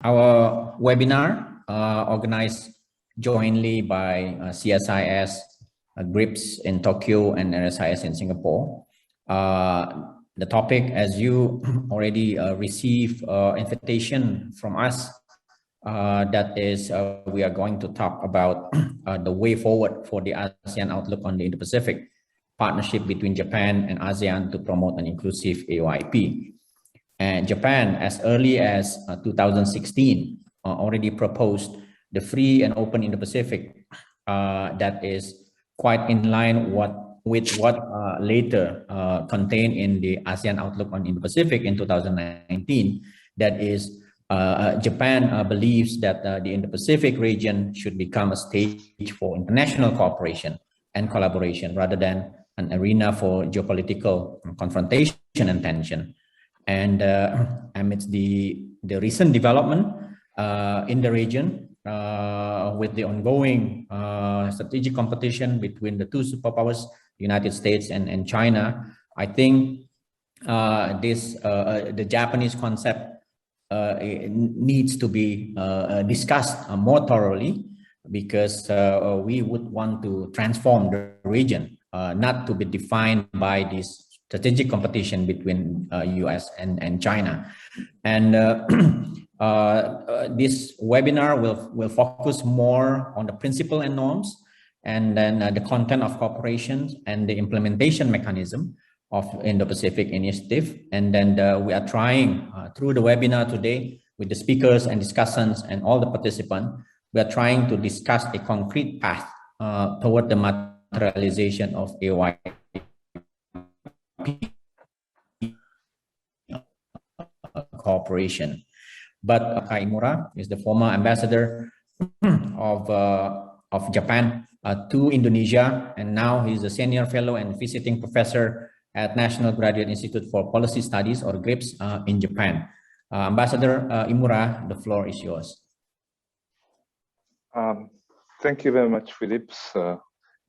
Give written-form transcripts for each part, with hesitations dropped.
Our webinar organized jointly by CSIS, GRIPS in Tokyo and RSIS in Singapore. The topic, as you already received invitation from us, that is, we are going to talk about the way forward for the ASEAN Outlook on the Indo-Pacific, partnership between Japan and ASEAN to promote an inclusive AOIP. And Japan, as early as 2016, already proposed the free and open Indo-Pacific that is quite in line with what later contained in the ASEAN Outlook on Indo-Pacific in 2019. That is, Japan believes that the Indo-Pacific region should become a stage for international cooperation and collaboration rather than an arena for geopolitical confrontation and tension. And amidst the recent development in the region, with the ongoing strategic competition between the two superpowers, the United States and China, I think the Japanese concept needs to be discussed more thoroughly, because we would want to transform the region, not to be defined by this strategic competition between US and China. And this webinar will focus more on the principle and norms, and then the content of cooperation and the implementation mechanism of Indo-Pacific Initiative. And then we are trying through the webinar today with the speakers and discussants and all the participants, we are trying to discuss a concrete path toward the materialization of AOIP cooperation. But Kaimura is the former ambassador of Japan to Indonesia, and now he's a senior fellow and visiting professor at National Graduate Institute for Policy Studies, or GRIPS, in Japan. Ambassador Imura, the floor is yours. Thank you very much, Phillips.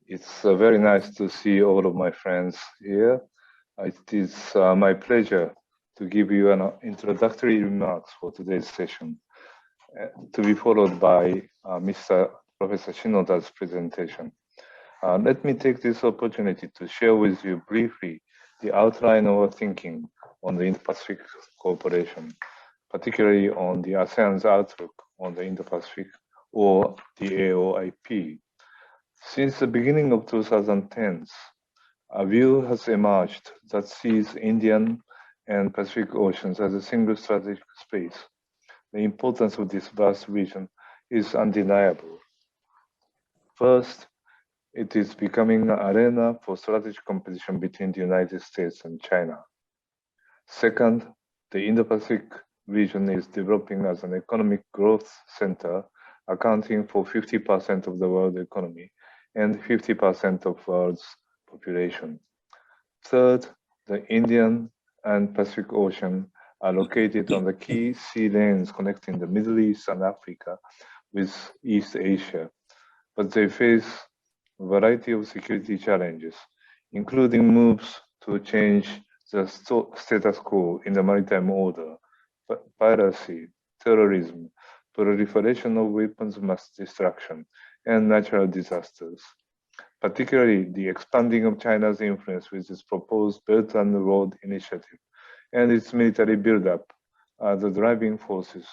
It's very nice to see all of my friends here. It is my pleasure to give you an introductory remarks for today's session, to be followed by Professor Shinoda's presentation. Let me take this opportunity to share with you briefly the outline of our thinking on the Indo-Pacific cooperation, particularly on the ASEAN's outlook on the Indo-Pacific, or the AOIP. Since the beginning of 2010s, a view has emerged that sees Indian and Pacific Oceans as a single strategic space. The importance of this vast region is undeniable. First, it is becoming an arena for strategic competition between the United States and China. Second, the Indo-Pacific region is developing as an economic growth center, accounting for 50% of the world economy and 50% of world's population. Third, the Indian and Pacific Ocean are located on the key sea lanes connecting the Middle East and Africa with East Asia, but they face a variety of security challenges, including moves to change the status quo in the maritime order, piracy, terrorism, proliferation of weapons of mass destruction, and natural disasters. Particularly the expanding of China's influence with its proposed Belt and Road Initiative and its military buildup are the driving forces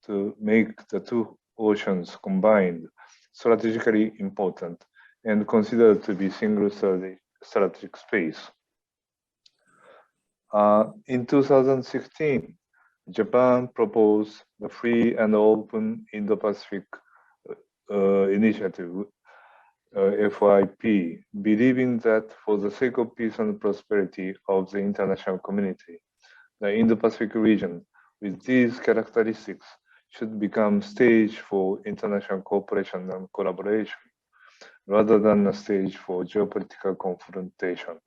to make the two oceans combined strategically important and considered to be single strategic space. In 2016, Japan proposed the Free and Open Indo-Pacific Initiative, FOIP, believing that for the sake of peace and prosperity of the international community, the Indo-Pacific region with these characteristics should become stage for international cooperation and collaboration, rather than a stage for geopolitical confrontation.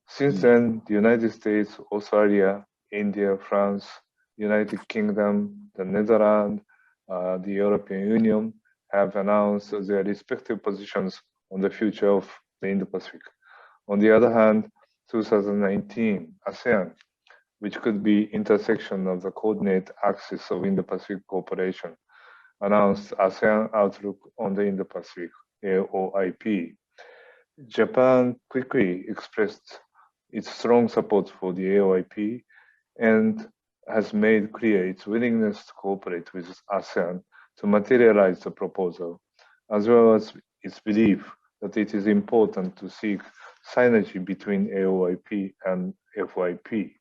Since then, the United States, Australia, India, France, United Kingdom, the Netherlands, the European Union have announced their respective positions on the future of the Indo-Pacific. On the other hand, 2019, ASEAN, which could be intersection of the coordinate axis of Indo-Pacific cooperation, announced ASEAN Outlook on the Indo-Pacific, AOIP. Japan quickly expressed its strong support for the AOIP and has made clear its willingness to cooperate with ASEAN to materialize the proposal, as well as its belief that it is important to seek synergy between AOIP and FOIP.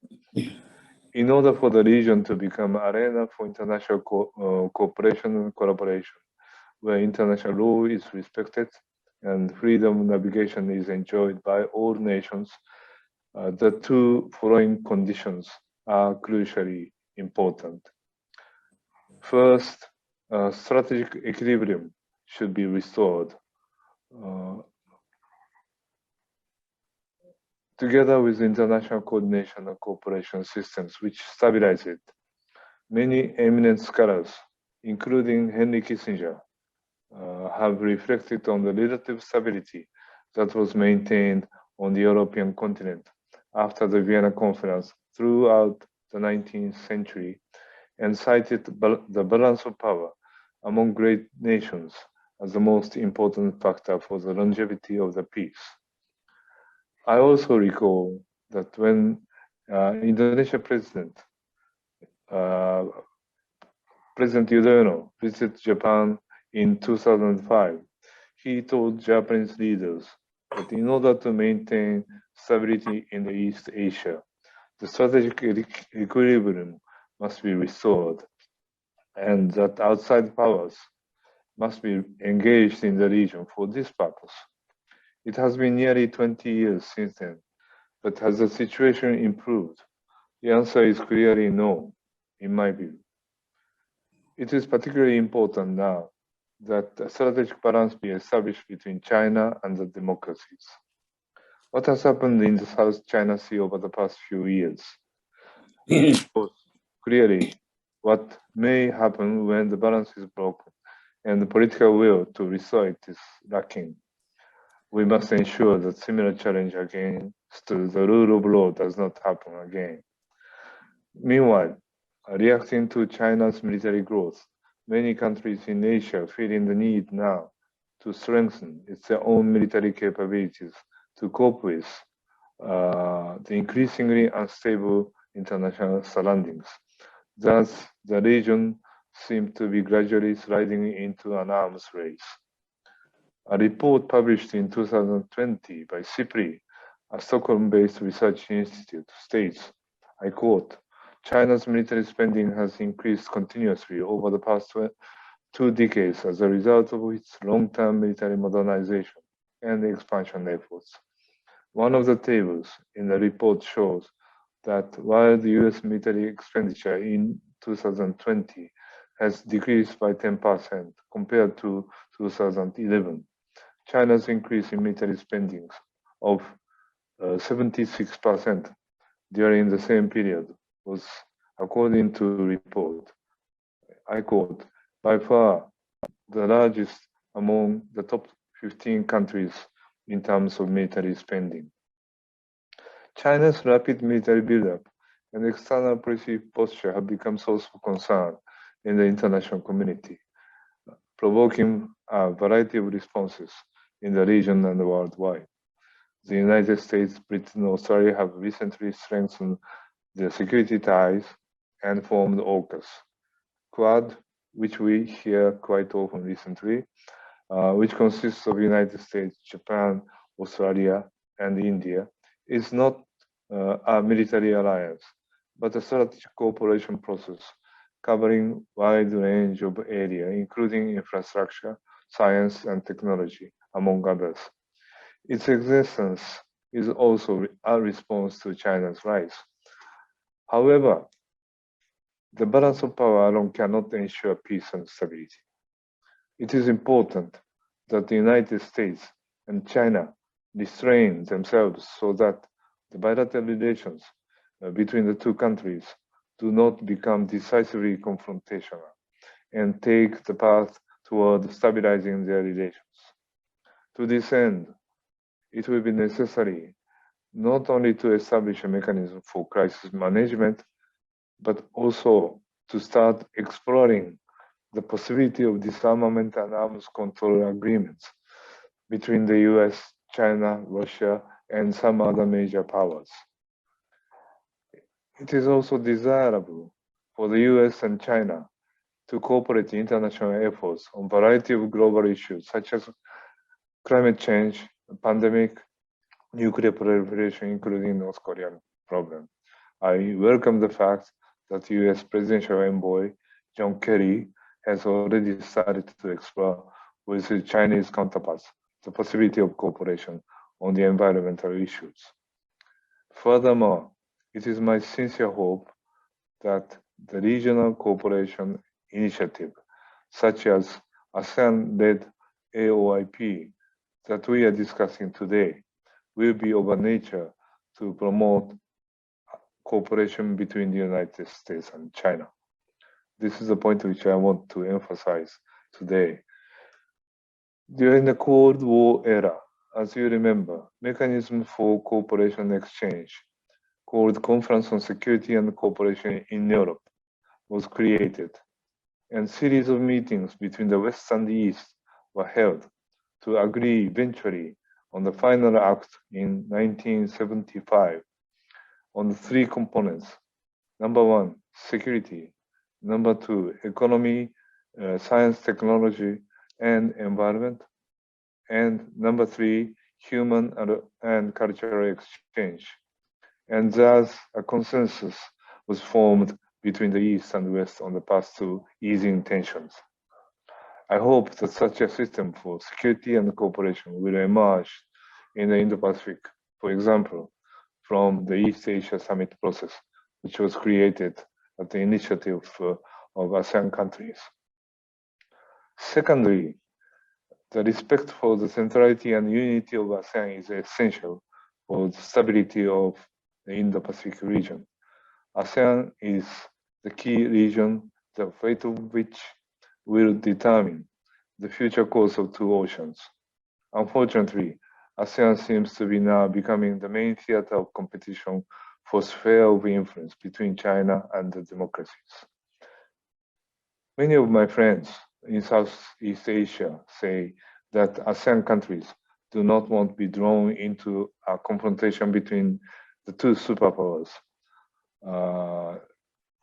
In order for the region to become an arena for international cooperation and collaboration, where international law is respected and freedom of navigation is enjoyed by all nations, the two following conditions are crucially important. First, strategic equilibrium should be restored. Together with international coordination and cooperation systems which stabilize it, many eminent scholars, including Henry Kissinger, have reflected on the relative stability that was maintained on the European continent after the Vienna Conference throughout the 19th century and cited the balance of power among great nations as the most important factor for the longevity of the peace. I also recall that when Indonesia President Yudhoyono visited Japan in 2005, he told Japanese leaders that in order to maintain stability in the East Asia, the strategic equilibrium must be restored, and that outside powers must be engaged in the region for this purpose. It has been nearly 20 years since then, but has the situation improved? The answer is clearly no, in my view. It is particularly important now that a strategic balance be established between China and the democracies. What has happened in the South China Sea over the past few years shows clearly what may happen when the balance is broken and the political will to restore it is lacking. We must ensure that similar challenge against the rule of law does not happen again. Meanwhile, reacting to China's military growth, many countries in Asia feeling the need now to strengthen its own military capabilities to cope with the increasingly unstable international surroundings. Thus, the region seems to be gradually sliding into an arms race. A report published in 2020 by CIPRI, a Stockholm-based research institute, states, I quote, China's military spending has increased continuously over the past 2 decades as a result of its long-term military modernization and expansion efforts. One of the tables in the report shows that while the US military expenditure in 2020 has decreased by 10% compared to 2011, China's increase in military spending of 76% during the same period was, according to the report, I quote, by far the largest among the top 15 countries in terms of military spending. China's rapid military buildup and external policy posture have become source of concern in the international community, provoking a variety of responses in the region and worldwide. The United States, Britain, and Australia have recently strengthened their security ties and formed AUKUS. Quad, which we hear quite often recently, which consists of United States, Japan, Australia, and India, is not a military alliance, but a strategic cooperation process covering a wide range of areas, including infrastructure, science, and technology, among others. Its existence is also a response to China's rise. However, the balance of power alone cannot ensure peace and stability. It is important that the United States and China restrain themselves so that the bilateral relations between the two countries do not become decisively confrontational and take the path toward stabilizing their relations. To this end, it will be necessary not only to establish a mechanism for crisis management, but also to start exploring the possibility of disarmament and arms control agreements between the US, China, Russia, and some other major powers. It is also desirable for the US and China to cooperate in international efforts on a variety of global issues such as climate change, pandemic, nuclear proliferation, including North Korean problem. I welcome the fact that US Presidential Envoy John Kerry has already started to explore with his Chinese counterparts the possibility of cooperation on the environmental issues. Furthermore, it is my sincere hope that the regional cooperation initiative, such as ASEAN-led AOIP that we are discussing today, will be of a nature to promote cooperation between the United States and China. This is the point which I want to emphasize today. During the Cold War era, as you remember, mechanism for cooperation exchange called Conference on Security and Cooperation in Europe was created, and series of meetings between the West and the East were held to agree eventually on the final act in 1975 on the three components. Number one, security. Number two, economy, science, technology, and environment. And number three, human and cultural exchange. And thus a consensus was formed between the East and West on the path to easing tensions. I hope that such a system for security and cooperation will emerge in the Indo-Pacific, for example, from the East Asia Summit process, which was created at the initiative of ASEAN countries. Secondly, the respect for the centrality and unity of ASEAN is essential for the stability of the Indo-Pacific region. ASEAN is the key region, the fate of which will determine the future course of two oceans. Unfortunately, ASEAN seems to be now becoming the main theater of competition for sphere of influence between China and the democracies. Many of my friends in Southeast Asia say that ASEAN countries do not want to be drawn into a confrontation between the two superpowers.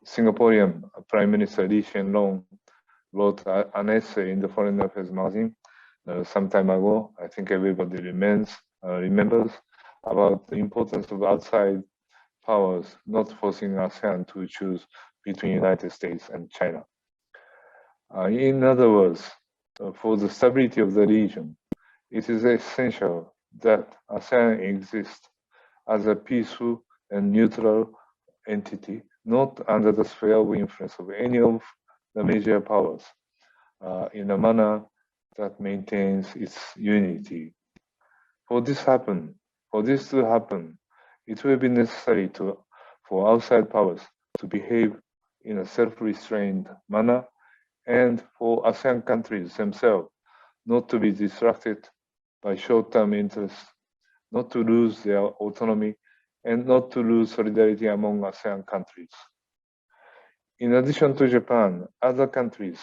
Singaporean Prime Minister Lee Hsien Loong wrote an essay in the Foreign Affairs magazine some time ago. I think everybody remembers about the importance of outside powers not forcing ASEAN to choose between United States and China. In other words, for the stability of the region, it is essential that ASEAN exists as a peaceful and neutral entity, not under the sphere of influence of any of the major powers, in a manner that maintains its unity. For this to happen, it will be necessary for outside powers to behave in a self-restrained manner, and for ASEAN countries themselves not to be distracted by short-term interests, not to lose their autonomy, and not to lose solidarity among ASEAN countries. In addition to Japan, other countries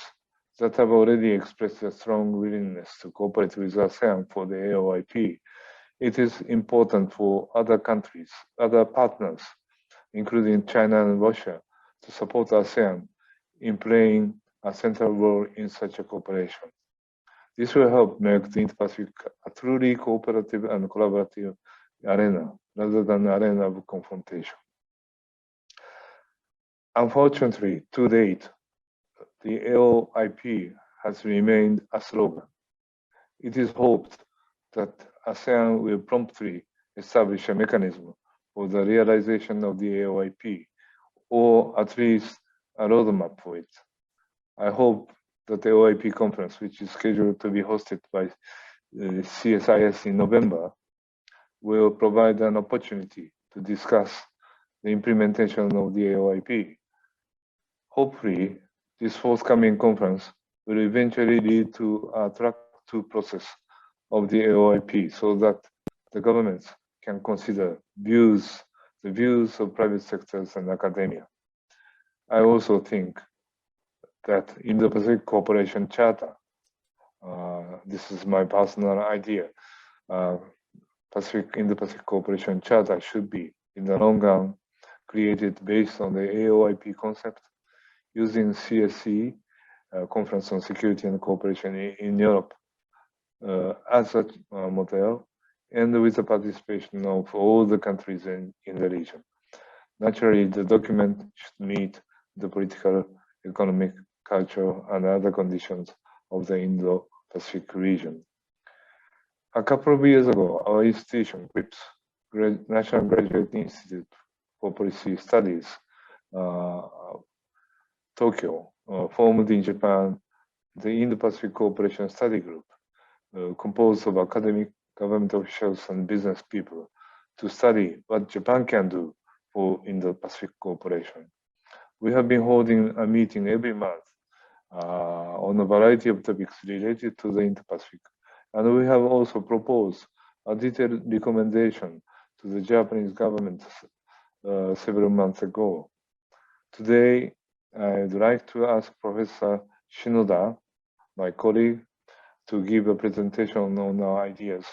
that have already expressed a strong willingness to cooperate with ASEAN for the AOIP, it is important for other countries, other partners, including China and Russia, to support ASEAN in playing a central role in such a cooperation. This will help make the Indo-Pacific a truly cooperative and collaborative arena, rather than an arena of confrontation. Unfortunately, to date, the AOIP has remained a slogan. It is hoped that ASEAN will promptly establish a mechanism for the realization of the AOIP, or at least a roadmap for it. I hope that the AOIP conference, which is scheduled to be hosted by CSIS in November, will provide an opportunity to discuss the implementation of the AOIP. Hopefully, this forthcoming conference will eventually lead to a track 2 process of the AOIP so that the governments can consider the views of private sectors and academia. I also think that Indo-Pacific Cooperation Charter, this is my personal idea, Indo-Pacific Cooperation Charter should be, in the long run, created based on the AOIP concept, using CSC, Conference on Security and Cooperation in Europe, as a model, and with the participation of all the countries in the region. Naturally, the document should meet the political, economic, cultural, and other conditions of the Indo-Pacific region. A couple of years ago, our institution, GRIPS, National Graduate Institute for Policy Studies, Tokyo, formed in Japan the Indo-Pacific Cooperation Study Group, composed of academic, government officials, and business people to study what Japan can do for Indo-Pacific cooperation. We have been holding a meeting every month on a variety of topics related to the Indo-Pacific, and we have also proposed a detailed recommendation to the Japanese government several months ago. Today, I'd like to ask Professor Shinoda, my colleague, to give a presentation on our ideas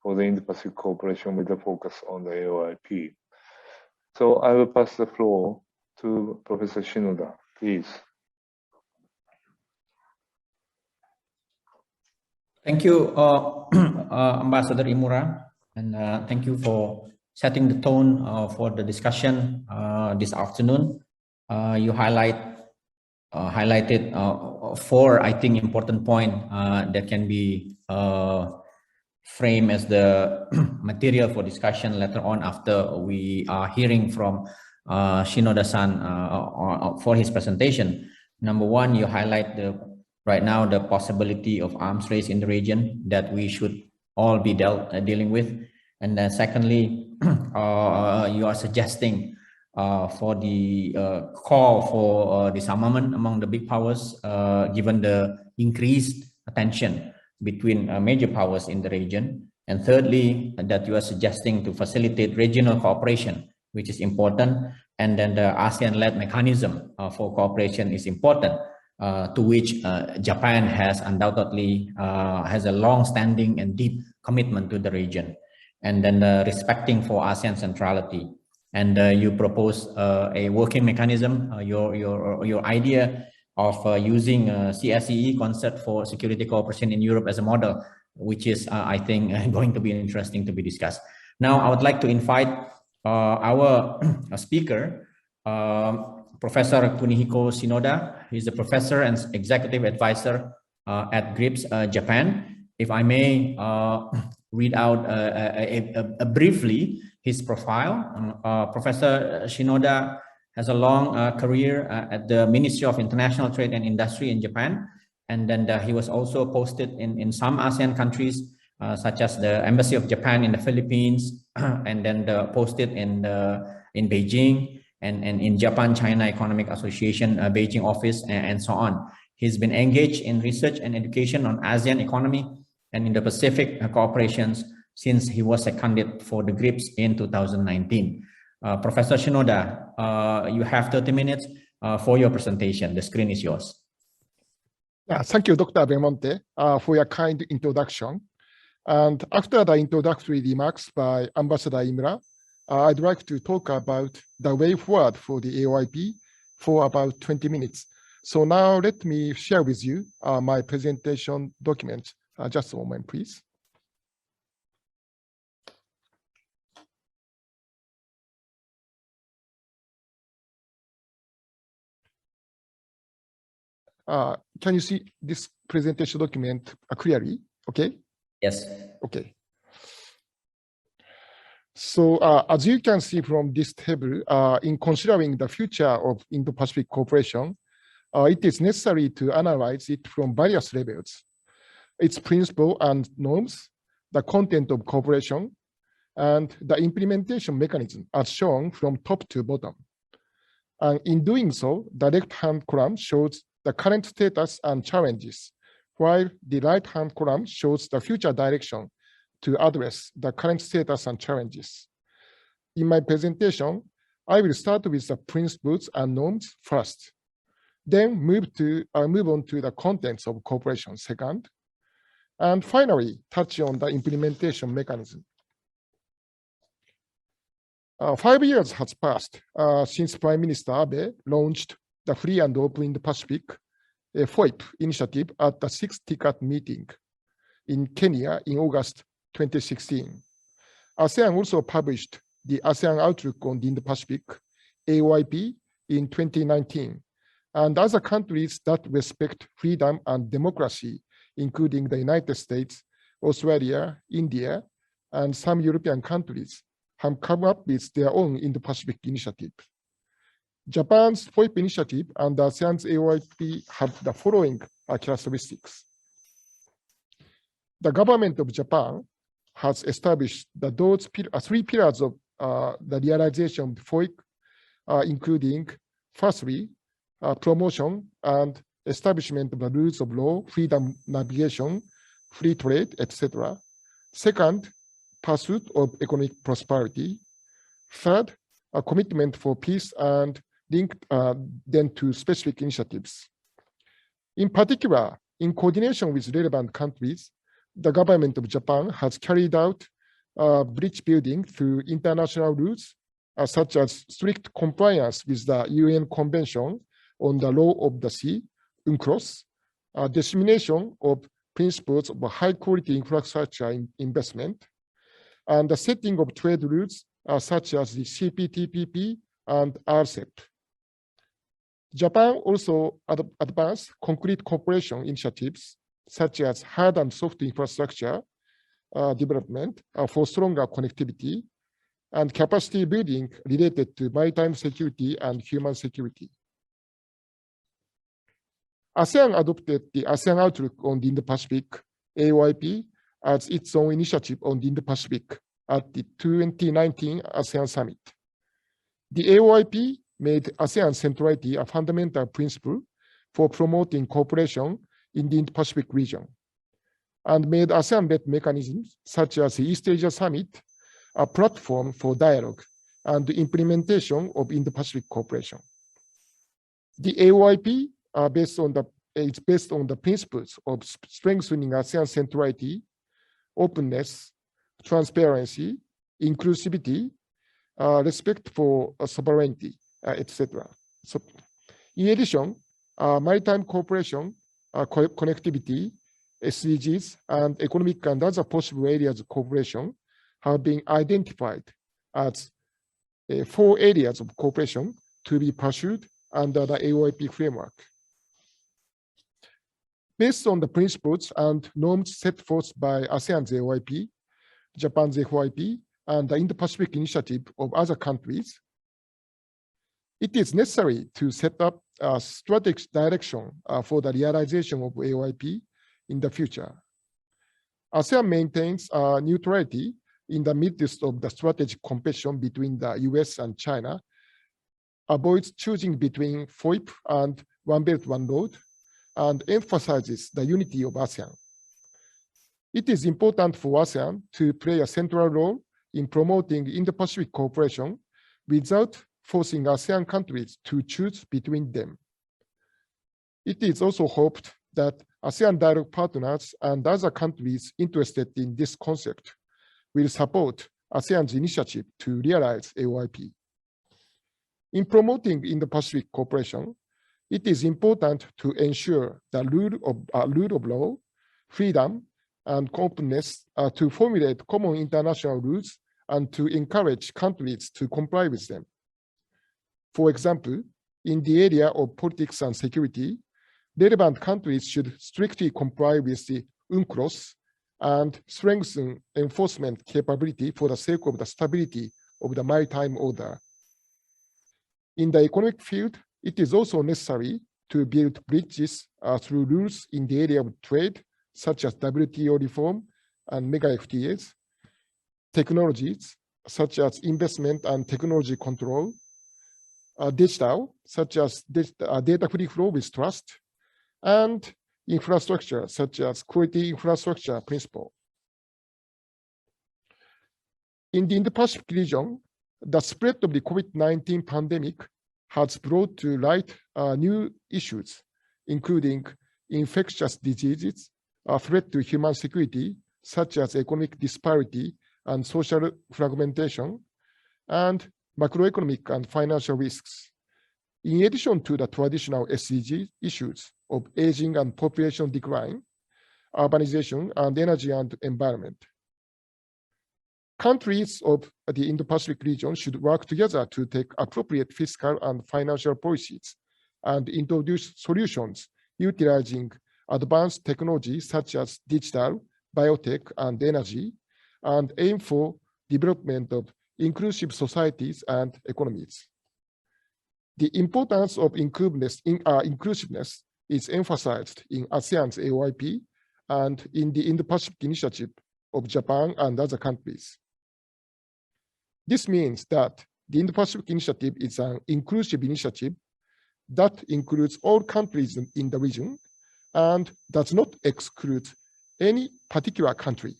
for the Indo-Pacific cooperation with a focus on the AOIP. So I will pass the floor to Professor Shinoda, please. Thank you, Ambassador Imura, and thank you for setting the tone for the discussion this afternoon. You highlighted four, I think, important points that can be framed as the material for discussion later on after we are hearing from Shinoda-san for his presentation. Number one, you highlight right now the possibility of arms race in the region that we should all be dealing with. And then secondly, you are suggesting for the call for disarmament among the big powers, given the increased tension between major powers in the region. And thirdly, that you are suggesting to facilitate regional cooperation, which is important. And then the ASEAN-led mechanism for cooperation is important, to which Japan has undoubtedly has a long-standing and deep commitment to the region. And then respecting for ASEAN centrality. And you propose a working mechanism, your idea of using CSCE, Concept for Security Cooperation in Europe, as a model, which is, I think, going to be interesting to be discussed. Now, I would like to invite our speaker, Professor Kunihiko Shinoda. He's a professor and executive advisor at GRIPS Japan. If I may read out briefly his profile. Professor Shinoda has a long career at the Ministry of International Trade and Industry in Japan. And then he was also posted in some ASEAN countries, such as the Embassy of Japan in the Philippines, and then posted in Beijing, and in Japan-China Economic Association Beijing office, and so on. He's been engaged in research and education on ASEAN economy and Indo-Pacific cooperations since he was seconded for the GRIPS in 2019. Professor Shinoda, you have 30 minutes for your presentation. The screen is yours. Thank you, Dr. Belmonte, for your kind introduction. And after the introductory remarks by Ambassador Imura, I'd like to talk about the way forward for the AOIP for about 20 minutes. So now let me share with you my presentation document. Just a moment, please. Can you see this presentation document clearly? Okay. Yes. Okay. So as you can see from this table, in considering the future of Indo-Pacific cooperation, it is necessary to analyze it from various levels: its principle and norms, the content of cooperation, and the implementation mechanism as shown from top to bottom. And in doing so, the left-hand column shows the current status and challenges, while the right-hand column shows the future direction to address the current status and challenges. In my presentation, I will start with the principles and norms first, then move on to the contents of cooperation second, and finally touch on the implementation mechanism. 5 years has passed since Prime Minister Abe launched the Free and Open Indo-Pacific FOIP initiative at the 6th TICAD meeting in Kenya in August 2016. ASEAN also published the ASEAN Outlook on the Indo-Pacific, AOIP, in 2019, and other countries that respect freedom and democracy, including the United States, Australia, India, and some European countries, have come up with their own Indo-Pacific initiative. Japan's FOIP initiative and ASEAN's AOIP have the following characteristics. The government of Japan has established those 3 pillars of the realization of FOIP, including, firstly, promotion and establishment of the rules of law, freedom, navigation, free trade, etc. Second, pursuit of economic prosperity. Third, a commitment for peace and linked then to specific initiatives. In particular, in coordination with relevant countries, the government of Japan has carried out bridge building through international rules, such as strict compliance with the UN Convention on the Law of the Sea, UNCLOS, dissemination of principles of high-quality infrastructure investment, and the setting of trade routes such as the CPTPP and RCEP. Japan also advanced concrete cooperation initiatives such as hard and soft infrastructure development for stronger connectivity and capacity building related to maritime security and human security. ASEAN adopted the ASEAN Outlook on the Indo-Pacific, AOIP, as its own initiative on the Indo-Pacific at the 2019 ASEAN Summit. The AOIP made ASEAN centrality a fundamental principle for promoting cooperation in the Indo-Pacific region, and made ASEAN-led mechanisms such as the East Asia Summit a platform for dialogue and the implementation of Indo-Pacific cooperation. The AOIP is based on the principles of strengthening ASEAN centrality, openness, transparency, inclusivity, respect for sovereignty, etc. So, in addition, maritime cooperation, connectivity, SDGs, and economic and other possible areas of cooperation have been identified as 4 areas of cooperation to be pursued under the AOIP framework. Based on the principles and norms set forth by ASEAN's AOIP, Japan's FOIP, and the Indo-Pacific initiative of other countries, it is necessary to set up a strategic direction for the realization of AOIP in the future. ASEAN maintains neutrality in the midst of the strategic competition between the US and China, avoids choosing between FOIP and One Belt, One Road, and emphasizes the unity of ASEAN. It is important for ASEAN to play a central role in promoting Indo-Pacific cooperation without forcing ASEAN countries to choose between them. It is also hoped that ASEAN dialogue partners and other countries interested in this concept will support ASEAN's initiative to realize AOIP. In promoting Indo-Pacific cooperation, it is important to ensure the rule of law, freedom, and openness to formulate common international rules and to encourage countries to comply with them. For example, in the area of politics and security, relevant countries should strictly comply with the UNCLOS and strengthen enforcement capability for the sake of the stability of the maritime order. In the economic field, it is also necessary to build bridges through rules in the area of trade, such as WTO reform and mega FTAs, technologies, such as investment and technology control, digital, such as data free flow with trust, and infrastructure, such as quality infrastructure principle. In the Indo-Pacific region, the spread of the COVID-19 pandemic has brought to light new issues, including infectious diseases, a threat to human security, such as economic disparity and social fragmentation, and macroeconomic and financial risks. In addition to the traditional SDG issues of aging and population decline, urbanization, and energy and environment. Countries of the Indo-Pacific region should work together to take appropriate fiscal and financial policies and introduce solutions utilizing advanced technologies such as digital, biotech, and energy, and aim for development of inclusive societies and economies. The importance of inclusiveness is emphasized in ASEAN's AOIP and in the Indo-Pacific Initiative of Japan and other countries. This means that the Indo-Pacific Initiative is an inclusive initiative that includes all countries in the region and does not exclude any particular country.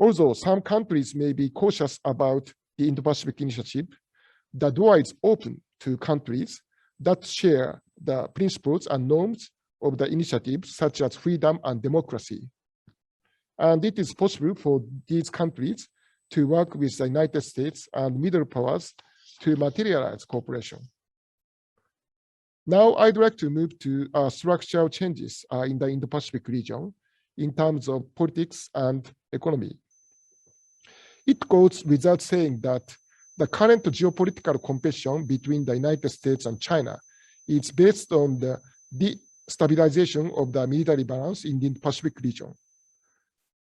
Although some countries may be cautious about the Indo-Pacific Initiative, the door is open to countries that share the principles and norms of the initiative, such as freedom and democracy. And it is possible for these countries to work with the United States and middle powers to materialize cooperation. Now, I'd like to move to structural changes in the Indo-Pacific region in terms of politics and economy. It goes without saying that the current geopolitical competition between the United States and China is based on the destabilization of the military balance in the Pacific region.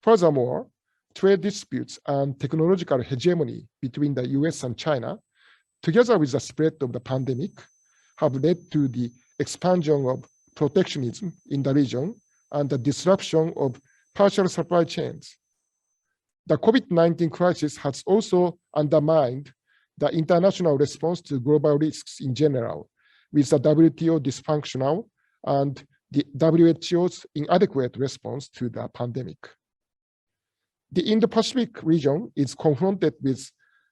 Furthermore, trade disputes and technological hegemony between the US and China, together with the spread of the pandemic, have led to the expansion of protectionism in the region and the disruption of partial supply chains. The COVID-19 crisis has also undermined the international response to global risks in general, with the WTO dysfunctional and the WHO's inadequate response to the pandemic. The Indo-Pacific region is confronted with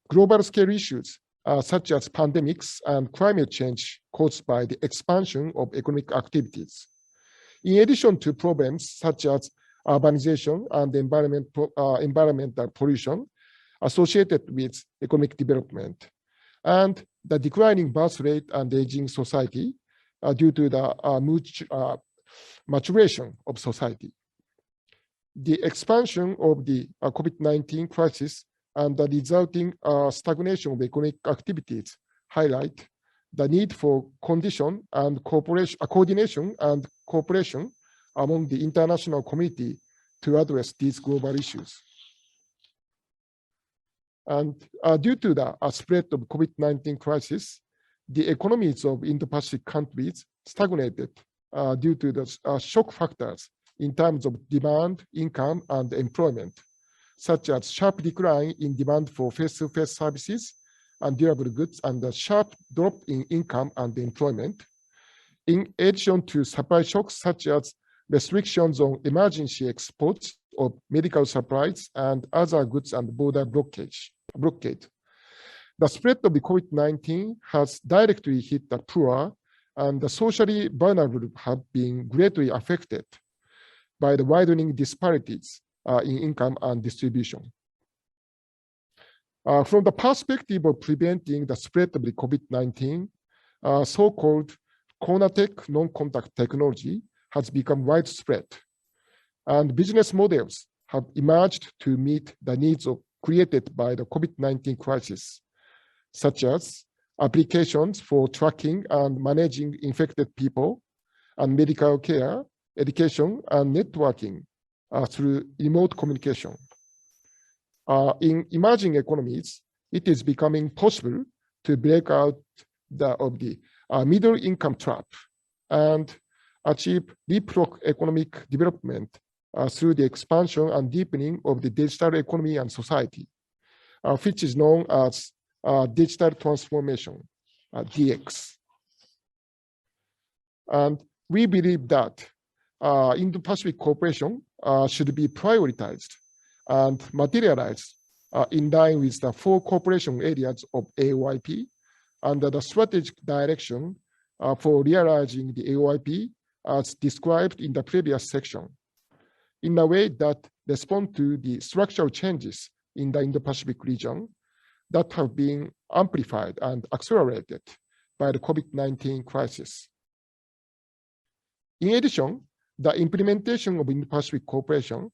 global scale issues such as pandemics and climate change caused by the expansion of economic activities. In addition to problems such as urbanization and environmental pollution associated with economic development, and the declining birth rate and aging society due to the maturation of society. The expansion of the COVID-19 crisis and the resulting stagnation of economic activities highlight the need for coordination and cooperation among the international community to address these global issues. And due to the spread of COVID-19 crisis, the economies of Indo-Pacific countries stagnated due to the shock factors in terms of demand, income, and employment, such as sharp decline in demand for face-to-face services and durable goods, and a sharp drop in income and employment, in addition to supply shocks such as restrictions on emergency exports of medical supplies and other goods and border blockade. The spread of the COVID-19 has directly hit the poor, and the socially vulnerable have been greatly affected by the widening disparities in income and distribution. From the perspective of preventing the spread of the COVID-19, so-called corner-tech non-contact technology has become widespread, and business models have emerged to meet the needs created by the COVID-19 crisis, such as applications for tracking and managing infected people, and medical care, education, and networking through remote communication. In emerging economies, it is becoming possible to break out of the middle income trap and achieve leapfrog economic development through the expansion and deepening of the digital economy and society, which is known as digital transformation, DX. And we believe that Indo-Pacific cooperation should be prioritized and materialized in line with the 4 cooperation areas of AOIP under the strategic direction for realizing the AOIP as described in the previous section, in a way that respond to the structural changes in the Indo-Pacific region that have been amplified and accelerated by the COVID-19 crisis. In addition, the implementation of Indo-Pacific cooperation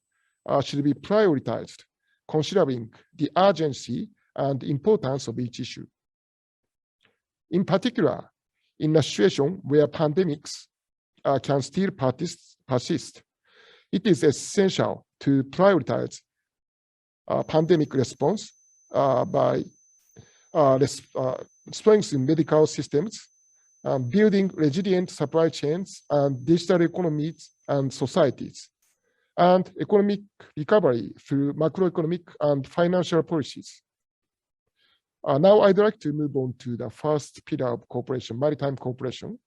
should be prioritized, considering the urgency and importance of each issue. In particular, in a situation where pandemics can still persist, it is essential to prioritize pandemic response by strengthening medical systems, building resilient supply chains and digital economies and societies, and economic recovery through macroeconomic and financial policies. Now I'd like to move on to the first pillar of cooperation, maritime cooperation.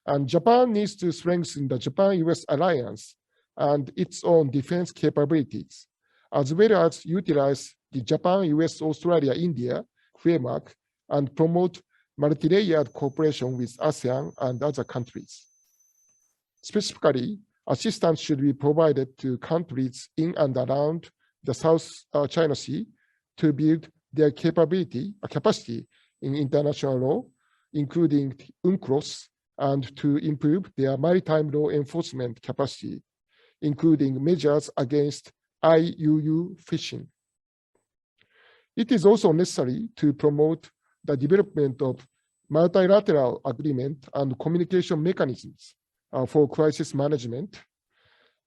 And Japan needs to strengthen the Japan-US alliance and its own defense capabilities, as well as utilize the Japan-US-Australia-India framework and promote multi-layered cooperation with ASEAN and other countries. Specifically, assistance should be provided to countries in and around the South China Sea to build their capacity in international law, including UNCLOS, and to improve their maritime law enforcement capacity, including measures against IUU fishing. It is also necessary to promote the development of multilateral agreement and communication mechanisms for crisis management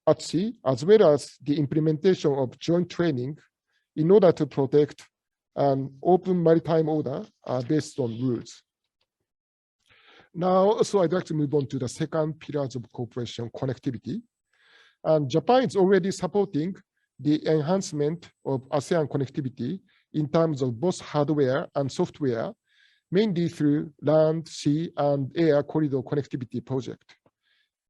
at sea, as well as the implementation of joint training in order to protect an open maritime order based on rules. Now, so I'd like to move on to the second pillar of cooperation, connectivity. And Japan is already supporting the enhancement of ASEAN connectivity in terms of both hardware and software, mainly through land, sea, and air corridor connectivity project.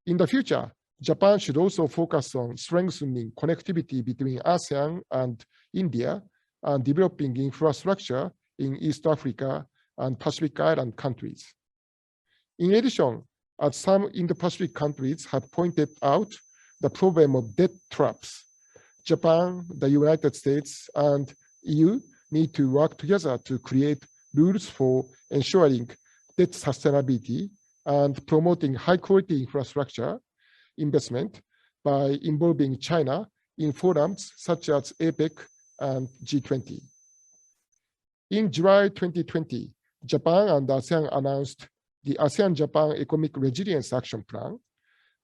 In the future, Japan should also focus on strengthening connectivity between ASEAN and India and developing infrastructure in East Africa and Pacific Island countries. In addition, as some Indo-Pacific countries have pointed out the problem of debt traps, Japan, the United States, and EU need to work together to create rules for ensuring debt sustainability and promoting high-quality infrastructure investment by involving China in forums such as APEC and G20. In July 2020, Japan and ASEAN announced the ASEAN-Japan Economic Resilience Action Plan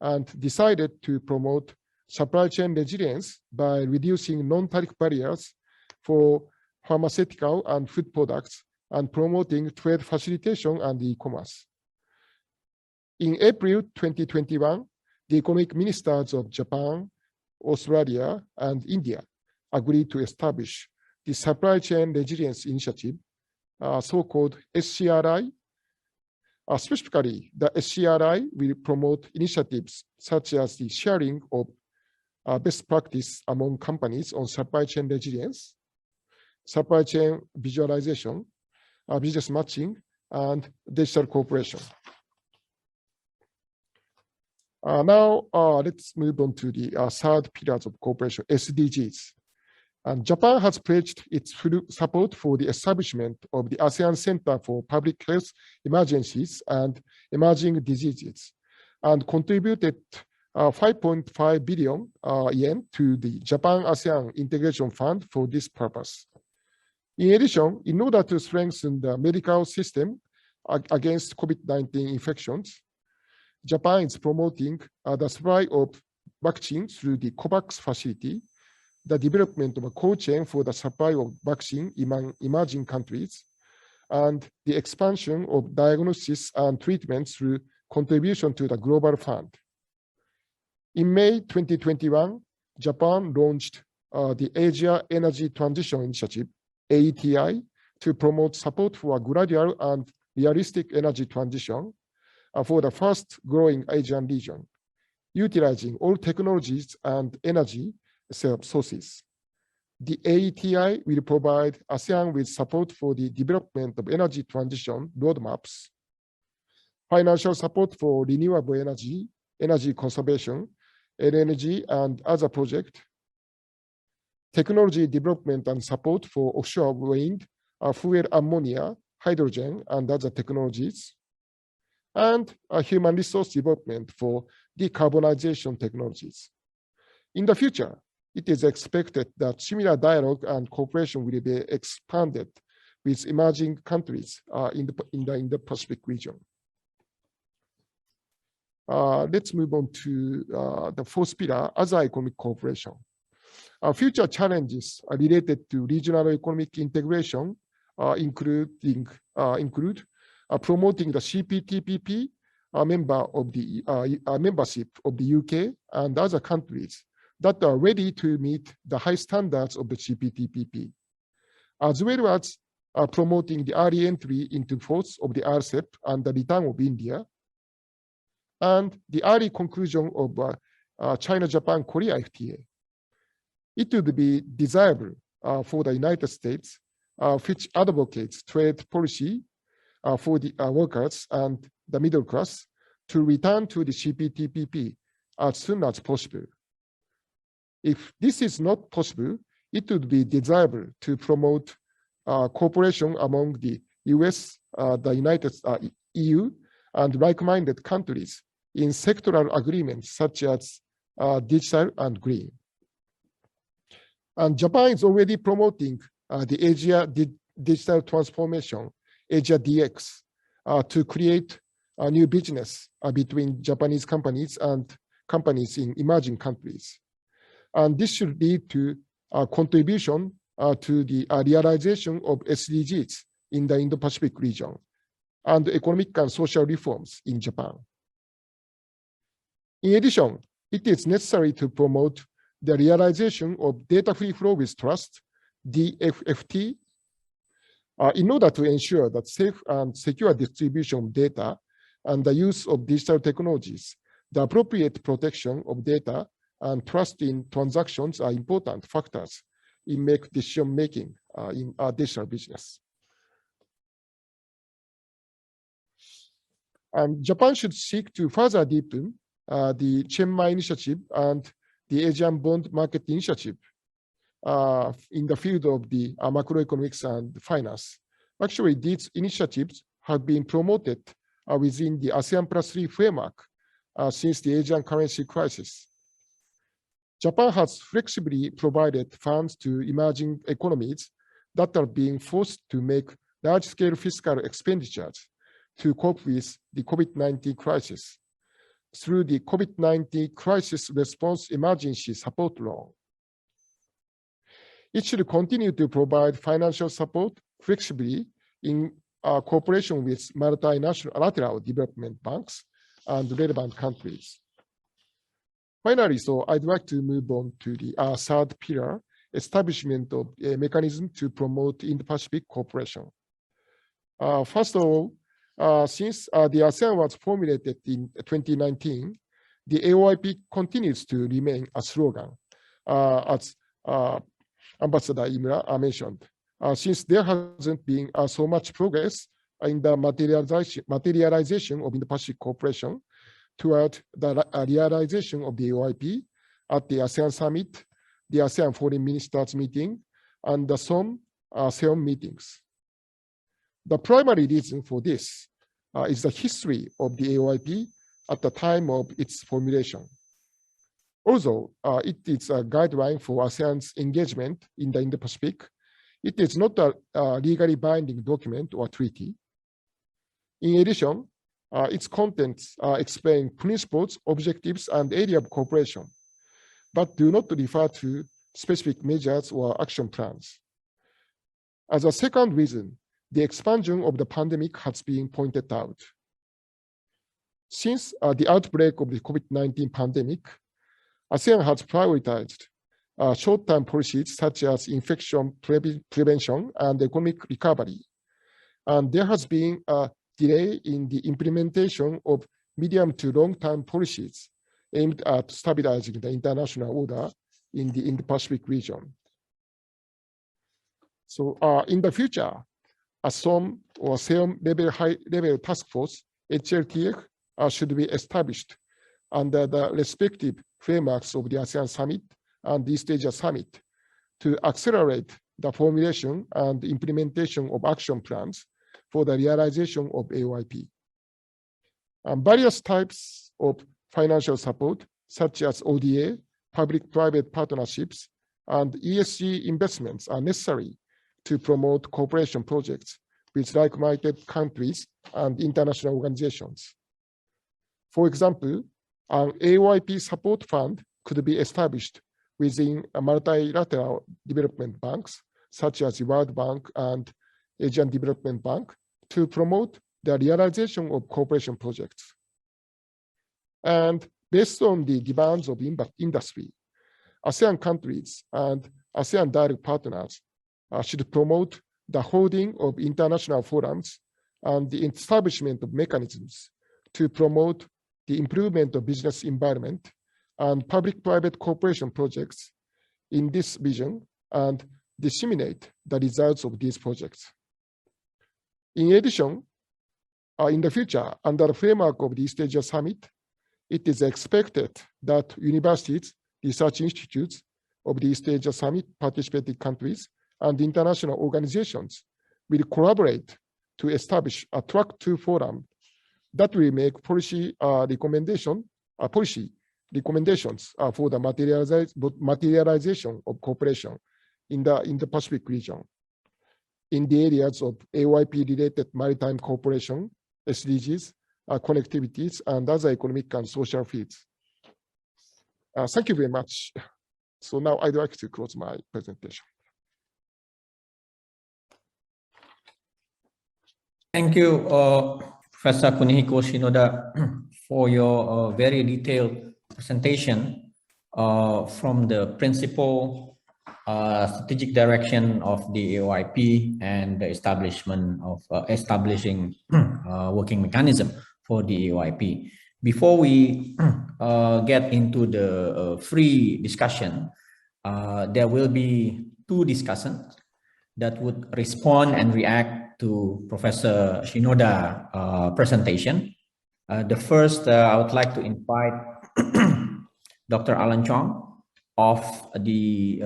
and decided to promote supply chain resilience by reducing non-tariff barriers for pharmaceutical and food products and promoting trade facilitation and e-commerce. In April 2021, the economic ministers of Japan, Australia, and India agreed to establish the Supply Chain Resilience Initiative, so-called SCRI. Specifically, the SCRI will promote initiatives such as the sharing of best practice among companies on supply chain resilience, supply chain visualization, business matching, and digital cooperation. Now, let's move on to the third pillars of cooperation, SDGs. And Japan has pledged its full support for the establishment of the ASEAN Center for Public Health Emergencies and Emerging Diseases and contributed 5.5 billion yen to the Japan-ASEAN Integration Fund for this purpose. In addition, in order to strengthen the medical system against COVID-19 infections, Japan is promoting the supply of vaccines through the COVAX facility, the development of a cold chain for the supply of vaccine among emerging countries, and the expansion of diagnosis and treatment through contribution to the Global Fund. In May 2021, Japan launched the Asia Energy Transition Initiative, AETI, to promote support for a gradual and realistic energy transition for the fast-growing Asian region, utilizing all technologies and energy sources. The AETI will provide ASEAN with support for the development of energy transition roadmaps, financial support for renewable energy, energy conservation, LNG and other projects, technology development and support for offshore wind, fuel ammonia, hydrogen, and other technologies, and human resource development for decarbonization technologies. In the future, it is expected that similar dialogue and cooperation will be expanded with emerging countries in the Indo-Pacific region. Let's move on to the fourth pillar, other economic cooperation. Future challenges related to regional economic integration include promoting the CPTPP membership of the UK and other countries that are ready to meet the high standards of the CPTPP, as well as promoting the early entry into force of the RCEP and the return of India, and the early conclusion of China-Japan-Korea FTA. It would be desirable for the United States, which advocates trade policy for the workers and the middle class, to return to the CPTPP as soon as possible. If this is not possible, it would be desirable to promote cooperation among the US, the EU, and like-minded countries in sectoral agreements such as digital and green. And Japan is already promoting the Asia Digital Transformation, Asia DX, to create a new business between Japanese companies and companies in emerging countries. And this should lead to a contribution to the realization of SDGs in the Indo-Pacific region and economic and social reforms in Japan. In addition, it is necessary to promote the realization of data free flow with trust, DFFT, in order to ensure that safe and secure distribution of data and the use of digital technologies, the appropriate protection of data and trust in transactions are important factors in decision making in our digital business. And Japan should seek to further deepen the Chiang Mai Initiative and the Asian Bond Market Initiative in the field of the macroeconomics and finance. Actually, these initiatives have been promoted within the ASEAN +3 framework since the Asian currency crisis. Japan has flexibly provided funds to emerging economies that are being forced to make large-scale fiscal expenditures to cope with the COVID-19 crisis through the COVID-19 Crisis Response Emergency Support Loan. It should continue to provide financial support flexibly in cooperation with multilateral development banks and relevant countries. Finally, so I'd like to move on to the third pillar, establishment of a mechanism to promote Indo-Pacific cooperation. First of all, since the ASEAN was formulated in 2019, the AOIP continues to remain a slogan, as Ambassador Imura mentioned, since there hasn't been so much progress in the materialization of Indo-Pacific cooperation toward the realization of the AOIP at the ASEAN Summit, the ASEAN Foreign Ministers Meeting, and the SEOM meetings. The primary reason for this is the history of the AOIP at the time of its formulation. Although it is a guideline for ASEAN's engagement in the Indo-Pacific, it is not a legally binding document or treaty. In addition, its contents explain principles, objectives, and area of cooperation, but do not refer to specific measures or action plans. As a second reason, the expansion of the pandemic has been pointed out. Since the outbreak of the COVID-19 pandemic, ASEAN has prioritized short-term policies such as infection prevention and economic recovery. And there has been a delay in the implementation of medium to long-term policies aimed at stabilizing the international order in the Indo-Pacific region. So in the future, a SOM or SEOM high-level task force, HLTF, should be established under the respective frameworks of the ASEAN Summit and the East Asia Summit to accelerate the formulation and implementation of action plans for the realization of AOIP. Various types of financial support, such as ODA, public-private partnerships, and ESG investments are necessary to promote cooperation projects with like-minded countries and international organizations. For example, an AOIP support fund could be established within multilateral development banks, such as the World Bank and Asian Development Bank, to promote the realization of cooperation projects. And based on the demands of industry, ASEAN countries and ASEAN direct partners should promote the holding of international forums and the establishment of mechanisms to promote the improvement of business environment and public-private cooperation projects in this vision and disseminate the results of these projects. In addition, in the future, under the framework of the East Asia Summit, it is expected that universities, research institutes of the East Asia Summit participating countries and international organizations will collaborate to establish a track 2 forum that will make policy recommendations for the materialization of cooperation in the Pacific region in the areas of AOIP-related maritime cooperation, SDGs, connectivities, and other economic and social fields. Thank you very much. So now I'd like to close my presentation. Thank you, Professor Kunihiko Shinoda, for your very detailed presentation from the principal strategic direction of the AOIP and the establishment of establishing working mechanism for the AOIP. Before we get into the free discussion, there will be 2 discussants that would respond and react to Professor Shinoda presentation. The first, I would like to invite Dr. Alan Chong of the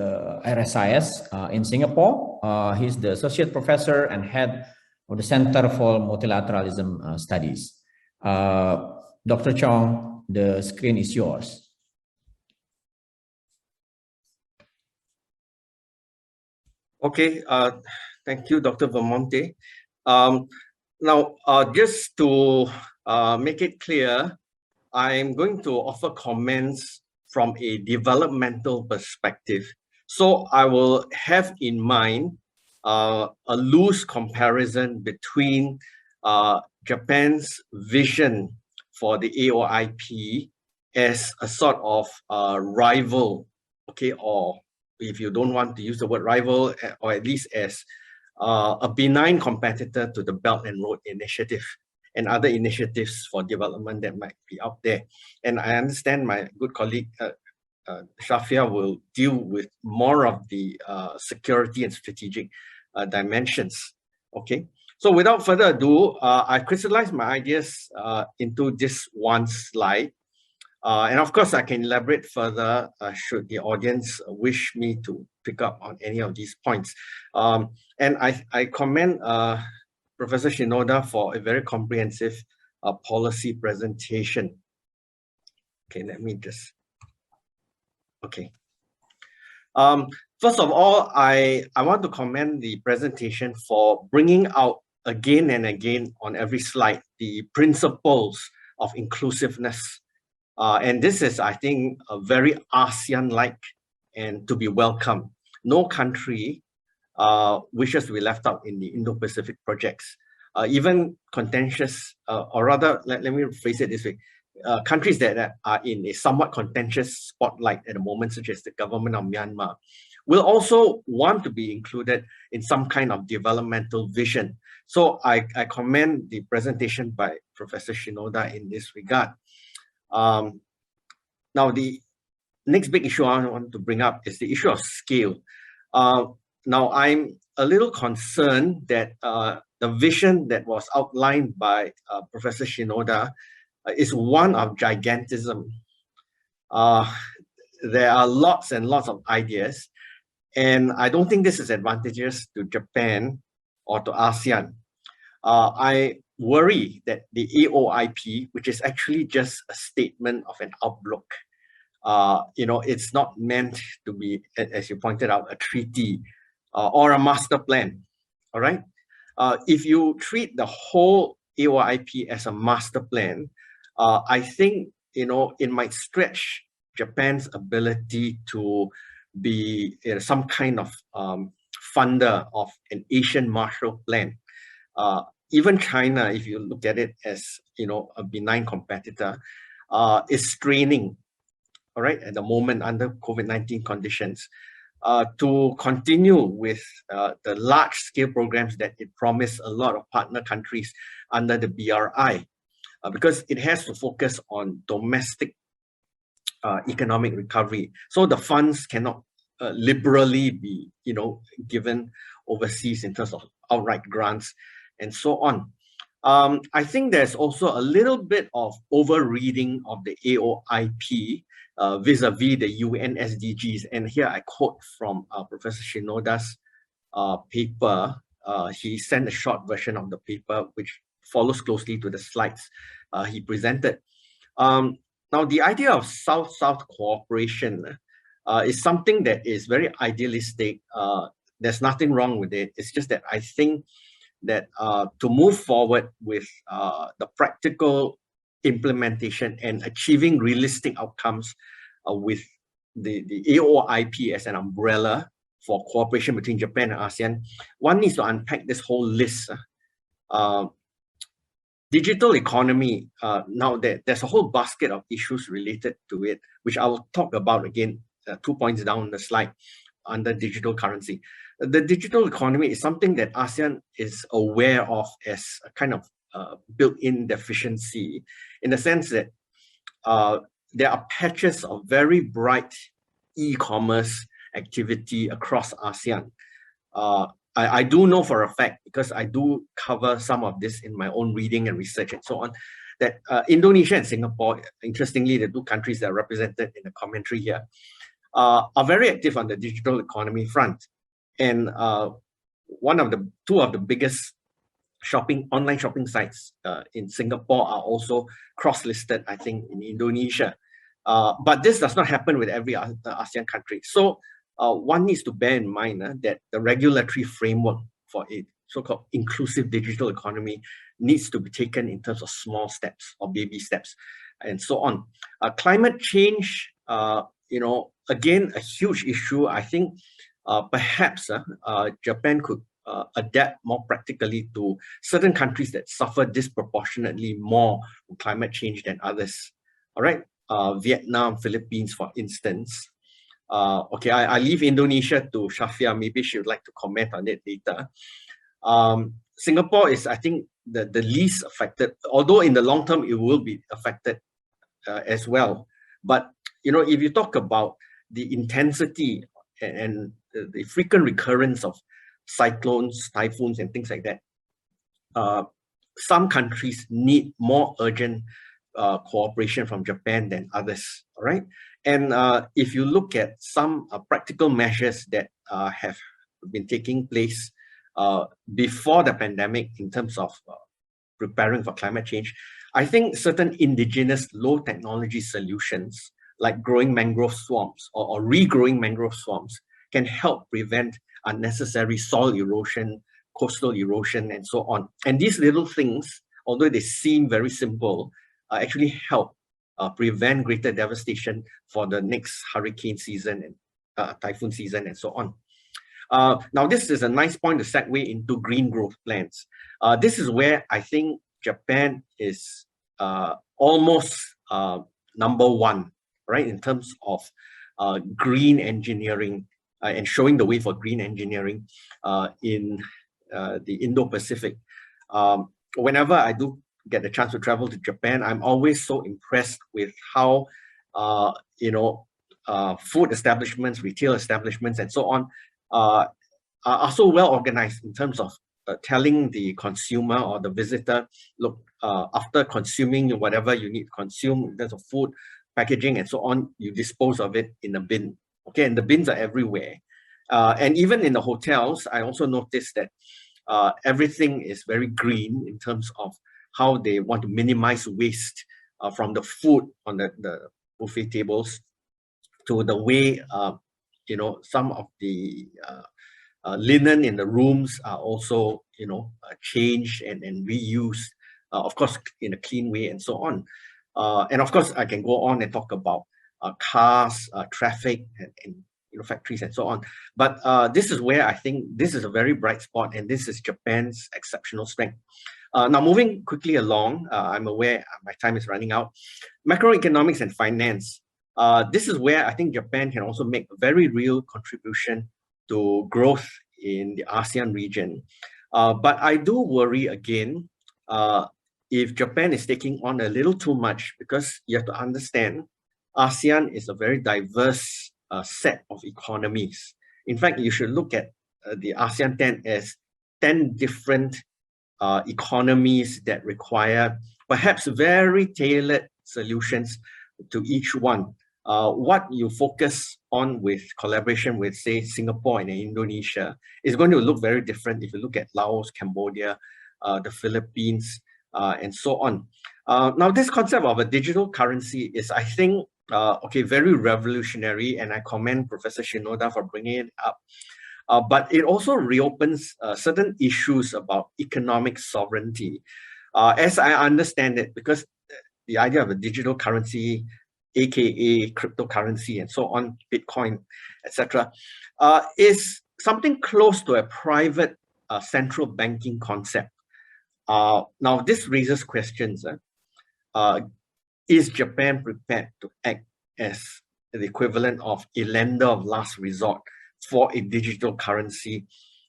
RSIS in Singapore. He's the Associate Professor and Head of the Center for Multilateralism Studies. Dr. Chong, the screen is yours. Okay, thank you, Dr. Vermonte. Now, just to make it clear, I'm going to offer comments from a developmental perspective. So I will have in mind a loose comparison between Japan's vision for the AOIP as a sort of rival, okay, or if you don't want to use the word rival, or at least as a benign competitor to the Belt and Road Initiative and other initiatives for development that might be out there. And I understand my good colleague Shafia will deal with more of the security and strategic dimensions. Okay, so without further ado, I crystallized my ideas into this one slide. And of course, I can elaborate further should the audience wish me to pick up on any of these points. And I commend Professor Shinoda for a very comprehensive policy presentation. Okay, let me just, okay. First of all, I want to commend the presentation for bringing out again and again on every slide the principles of inclusiveness. And this is, I think, a very ASEAN-like and to be welcome. No country wishes to be left out in the Indo-Pacific projects. Even contentious, or rather, let me phrase it this way, countries that are in a somewhat contentious spotlight at the moment, such as the government of Myanmar, will also want to be included in some kind of developmental vision. So I commend the presentation by Professor Shinoda in this regard. Now, the next big issue I want to bring up is the issue of scale. Now, I'm a little concerned that the vision that was outlined by Professor Shinoda is one of gigantism. There are lots and lots of ideas, and I don't think this is advantageous to Japan or to ASEAN. I worry that the AOIP, which is actually just a statement of an outlook, it's not meant to be, as you pointed out, a treaty or a master plan. All right. If you treat the whole AOIP as a master plan, I think it might stretch Japan's ability to be some kind of funder of an Asian Marshall Plan. Even China, if you look at it as a benign competitor, is straining, all right, at the moment under COVID-19 conditions, to continue with the large-scale programs that it promised a lot of partner countries under the BRI, because it has to focus on domestic economic recovery. So the funds cannot liberally be, given overseas in terms of outright grants and so on. I think there's also a little bit of over-reading of the AOIP vis-a-vis the UN SDGs. And here I quote from Professor Shinoda's paper. He sent a short version of the paper, which follows closely to the slides he presented. Now, the idea of South-South cooperation is something that is very idealistic. There's nothing wrong with it. It's just that I think that to move forward with the practical implementation and achieving realistic outcomes with the AOIP as an umbrella for cooperation between Japan and ASEAN, one needs to unpack this whole list. Digital economy, now there's a whole basket of issues related to it, which I will talk about again 2 points down the slide under digital currency. The digital economy is something that ASEAN is aware of as a kind of built-in deficiency, in the sense that there are patches of very bright e-commerce activity across ASEAN. I do know for a fact, because I do cover some of this in my own reading and research and so on, that Indonesia and Singapore, interestingly, the two countries that are represented in the commentary here, are very active on the digital economy front. And two of the biggest online shopping sites in Singapore are also cross-listed, I think, in Indonesia. But this does not happen with every ASEAN country. So one needs to bear in mind that the regulatory framework for a so-called inclusive digital economy needs to be taken in terms of small steps or baby steps and so on. Climate change, again, a huge issue. I think perhaps Japan could adapt more practically to certain countries that suffer disproportionately more from climate change than others. All right, Vietnam, Philippines, for instance. Okay, I leave Indonesia to Shafia. Maybe she would like to comment on it later. Singapore is, I think, the least affected, although in the long term it will be affected as well. But if you talk about the intensity and the frequent recurrence of cyclones, typhoons, and things like that, some countries need more urgent cooperation from Japan than others. All right, and if you look at some practical measures that have been taking place before the pandemic in terms of preparing for climate change, I think certain indigenous low technology solutions like growing mangrove swamps or regrowing mangrove swamps can help prevent unnecessary soil erosion, coastal erosion, and so on. And these little things, although they seem very simple, actually help prevent greater devastation for the next hurricane season and typhoon season and so on. Now, this is a nice point to segue into green growth plans. This is where I think Japan is almost number one, right, in terms of green engineering and showing the way for green engineering in the Indo-Pacific. Whenever I do get the chance to travel to Japan, I'm always so impressed with how, food establishments, retail establishments, and so on are so well organized in terms of telling the consumer or the visitor, look, after consuming whatever you need to consume in terms of food, packaging, and so on, you dispose of it in a bin. Okay, and the bins are everywhere. And even in the hotels, I also noticed that everything is very green in terms of how they want to minimize waste from the food on the buffet tables to the way, you know, some of the linen in the rooms are also, you know, changed and reused, of course, in a clean way and so on. And of course, I can go on and talk about cars, traffic, and you know, factories and so on. But this is where I think this is a very bright spot, and this is Japan's exceptional strength. Now, moving quickly along, I'm aware my time is running out. Macroeconomics and finance. This is where I think Japan can also make a very real contribution to growth in the ASEAN region. But I do worry again, if Japan is taking on a little too much, because you have to understand, ASEAN is a very diverse set of economies. In fact, you should look at the ASEAN 10 as 10 different economies that require perhaps very tailored solutions to each one. What you focus on with collaboration with, say, Singapore and Indonesia is going to look very different if you look at Laos, Cambodia, the Philippines, and so on. Now, this concept of a digital currency is, I think, okay, very revolutionary, and I commend Professor Shinoda for bringing it up. But it also reopens certain issues about economic sovereignty. As I understand it, because the idea of a digital currency, aka cryptocurrency and so on, Bitcoin, etc., is something close to a private central banking concept. Now, this raises questions. Is Japan prepared to act as the equivalent of a lender of last resort for a digital currency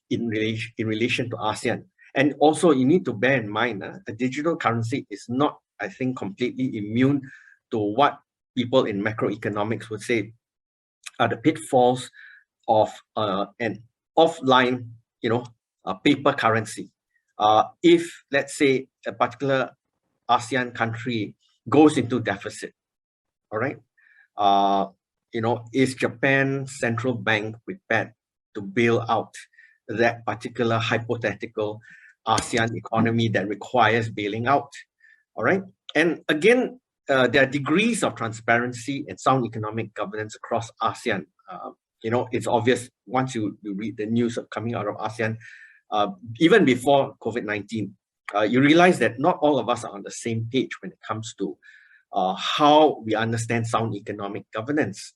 in relation to ASEAN? And also, you need to bear in mind, a digital currency is not, I think, completely immune to what people in macroeconomics would say are the pitfalls of an offline, you know, paper currency. If, let's say, a particular ASEAN country goes into deficit, all right, you know, is Japan's central bank prepared to bail out that particular hypothetical ASEAN economy that requires bailing out? All right, and again, there are degrees of transparency and sound economic governance across ASEAN. You know, it's obvious once you read the news of coming out of ASEAN, even before COVID-19, you realize that not all of us are on the same page when it comes to how we understand sound economic governance.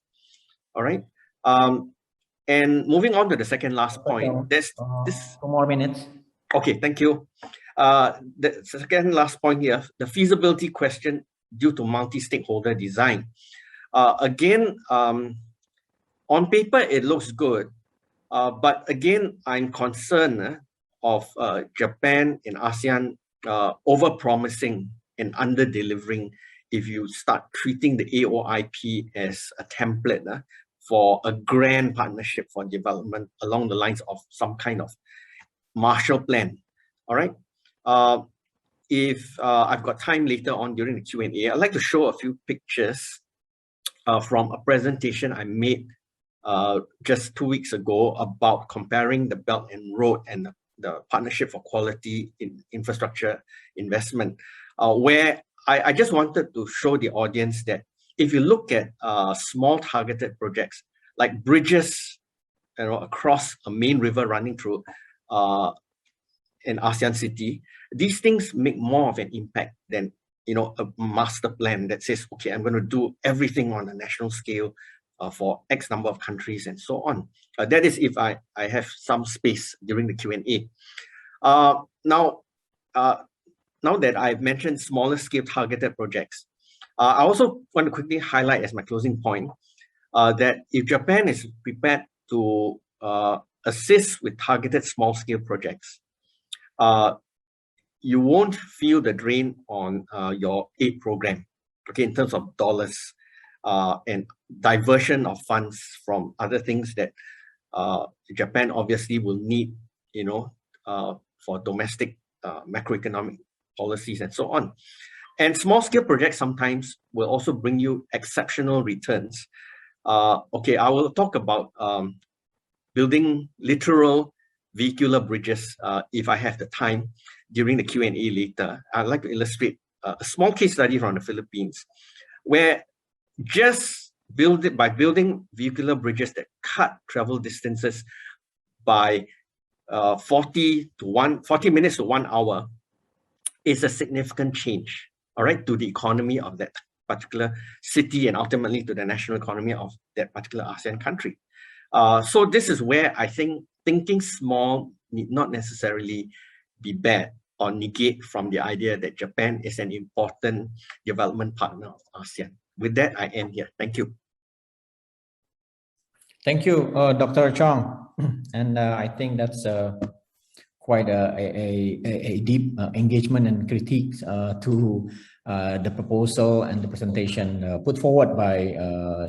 All right. And moving on to the second last point, there's this 2 more minutes. Okay, thank you. The second last point here, the feasibility question due to multi-stakeholder design. Again, on paper, it looks good. But again, I'm concerned of Japan and ASEAN over-promising and under-delivering if you start treating the AOIP as a template for a grand partnership for development along the lines of some kind of Marshall Plan. All right. If I've got time later on during the Q&A, I'd like to show a few pictures from a presentation I made just 2 weeks ago about comparing the Belt and Road and the Partnership for Quality in Infrastructure Investment, where I just wanted to show the audience that if you look at small targeted projects like bridges, you know, across a main river running through an ASEAN city, these things make more of an impact than, you know, a master plan that says, okay, I'm going to do everything on a national scale for X number of countries and so on. That is if I have some space during the Q&A. Now that I've mentioned smaller scale targeted projects, I also want to quickly highlight as my closing point that if Japan is prepared to assist with targeted small scale projects, you won't feel the drain on your aid program, okay, in terms of dollars and diversion of funds from other things that Japan obviously will need, for domestic macroeconomic policies and so on. And small-scale projects sometimes will also bring you exceptional returns. Okay, I will talk about building literal vehicular bridges if I have the time during the Q&A later. I'd like to illustrate a small case study from the Philippines, where just by building vehicular bridges that cut travel distances by 40 minutes to 1 hour is a significant change, all right, to the economy of that particular city and ultimately to the national economy of that particular ASEAN country. So this is where I think thinking small need not necessarily be bad or negate from the idea that Japan is an important development partner of ASEAN. With that, I end here. Thank you. Thank you, Dr. Chong. And I think that's quite a deep engagement and critique to the proposal and the presentation put forward by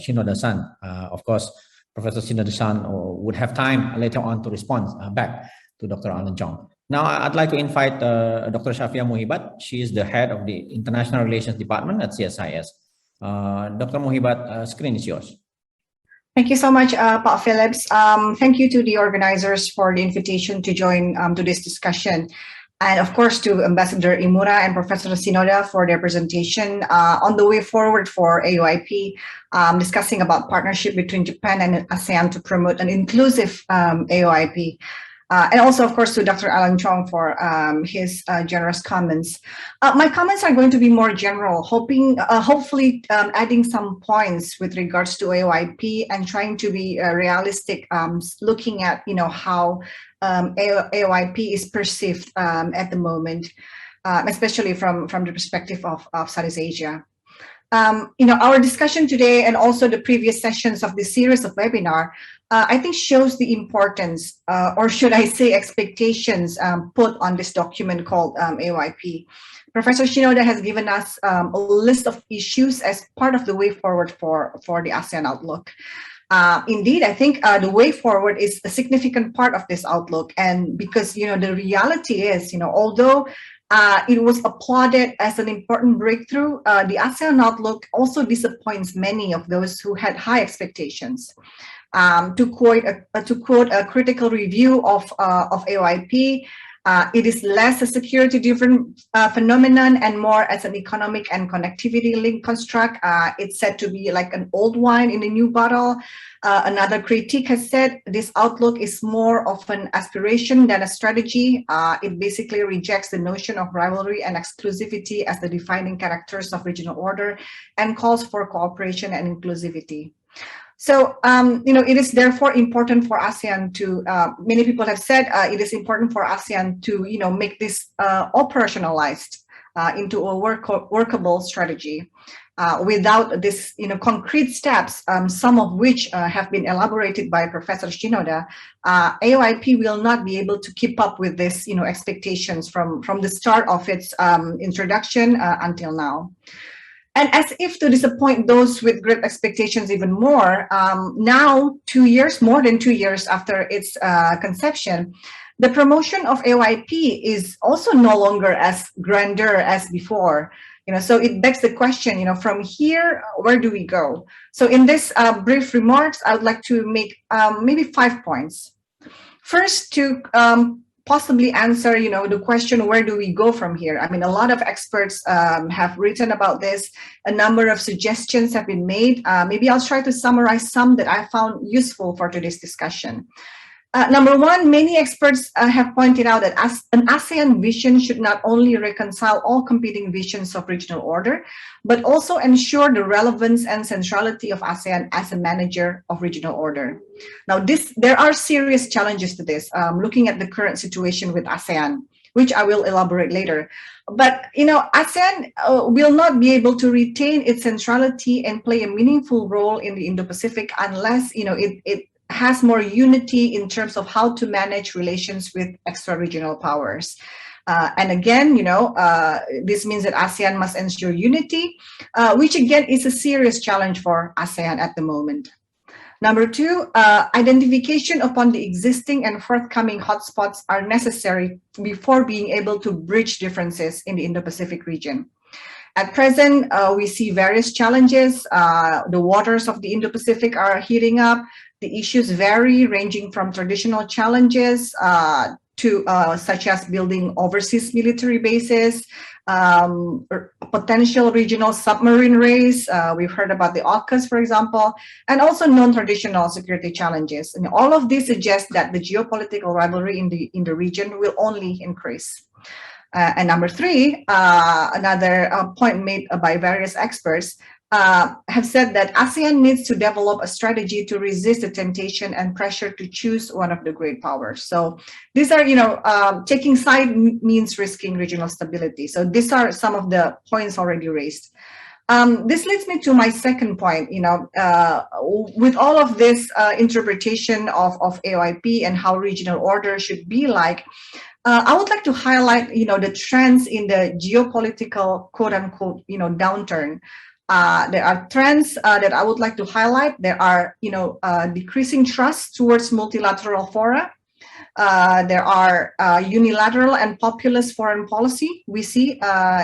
Shinoda-san. Of course, Professor Shinoda-san would have time later on to respond back to Dr. Alan Chong. Now, I'd like to invite Dr. Shafia Muhibat. She is the head of the International Relations Department at CSIS. Dr. Muhibat, screen is yours. Thank you so much, Pak Phillips. Thank you to the organizers for the invitation to join today's discussion. And of course, to Ambassador Imura and Professor Shinoda for their presentation on the way forward for AOIP, discussing about partnership between Japan and ASEAN to promote an inclusive AOIP. And also, of course, to Dr. Alan Chong for his generous comments. My comments are going to be more general, hopefully adding some points with regards to AOIP and trying to be realistic, looking at how AOIP is perceived at the moment, especially from the perspective of Southeast Asia. Our discussion today and also the previous sessions of this series of webinar, I think shows the importance, or should I say expectations put on this document called AOIP. Professor Shinoda has given us a list of issues as part of the way forward for the ASEAN Outlook. Indeed, I think the way forward is a significant part of this outlook. And because, the reality is, although it was applauded as an important breakthrough, the ASEAN Outlook also disappoints many of those who had high expectations. To quote a critical review of AOIP, it is less a security-driven phenomenon and more as an economic and connectivity-linked construct. It's said to be like an old wine in a new bottle. Another critique has said this outlook is more of an aspiration than a strategy. It basically rejects the notion of rivalry and exclusivity as the defining characters of regional order and calls for cooperation and inclusivity. So, it is therefore important for ASEAN to, many people have said, it is important for ASEAN to, make this operationalized into a workable strategy. Without this, concrete steps, some of which have been elaborated by Professor Shinoda, AOIP will not be able to keep up with this, expectations from the start of its introduction until now. And as if to disappoint those with great expectations even more, now more than 2 years after its conception, the promotion of AOIP is also no longer as grandeur as before. So it begs the question, from here, where do we go? So in this brief remarks, I would like to make maybe 5 points. First, to possibly answer, the question, where do we go from here? I mean, a lot of experts have written about this. A number of suggestions have been made. Maybe I'll try to summarize some that I found useful for today's discussion. Number one, many experts have pointed out that an ASEAN vision should not only reconcile all competing visions of regional order, but also ensure the relevance and centrality of ASEAN as a manager of regional order. Now, there are serious challenges to this, looking at the current situation with ASEAN, which I will elaborate later. But, ASEAN will not be able to retain its centrality and play a meaningful role in the Indo-Pacific unless, it has more unity in terms of how to manage relations with extra-regional powers. And again, this means that ASEAN must ensure unity, which again is a serious challenge for ASEAN at the moment. Number two, identification upon the existing and forthcoming hotspots are necessary before being able to bridge differences in the Indo-Pacific region. At present, we see various challenges. The waters of the Indo-Pacific are heating up. The issues vary, ranging from traditional challenges to such as building overseas military bases, potential regional submarine race. We've heard about the AUKUS, for example, and also non-traditional security challenges. And all of this suggests that the geopolitical rivalry in the region will only increase. And number three, another point made by various experts have said that ASEAN needs to develop a strategy to resist the temptation and pressure to choose one of the great powers. So these are, taking side means risking regional stability. So these are some of the points already raised. This leads me to my second point. With all of this interpretation of AOIP and how regional order should be like, I would like to highlight, the trends in the geopolitical quote unquote, downturn. There are trends that I would like to highlight. There are, decreasing trust towards multilateral fora. There are unilateral and populist foreign policy we see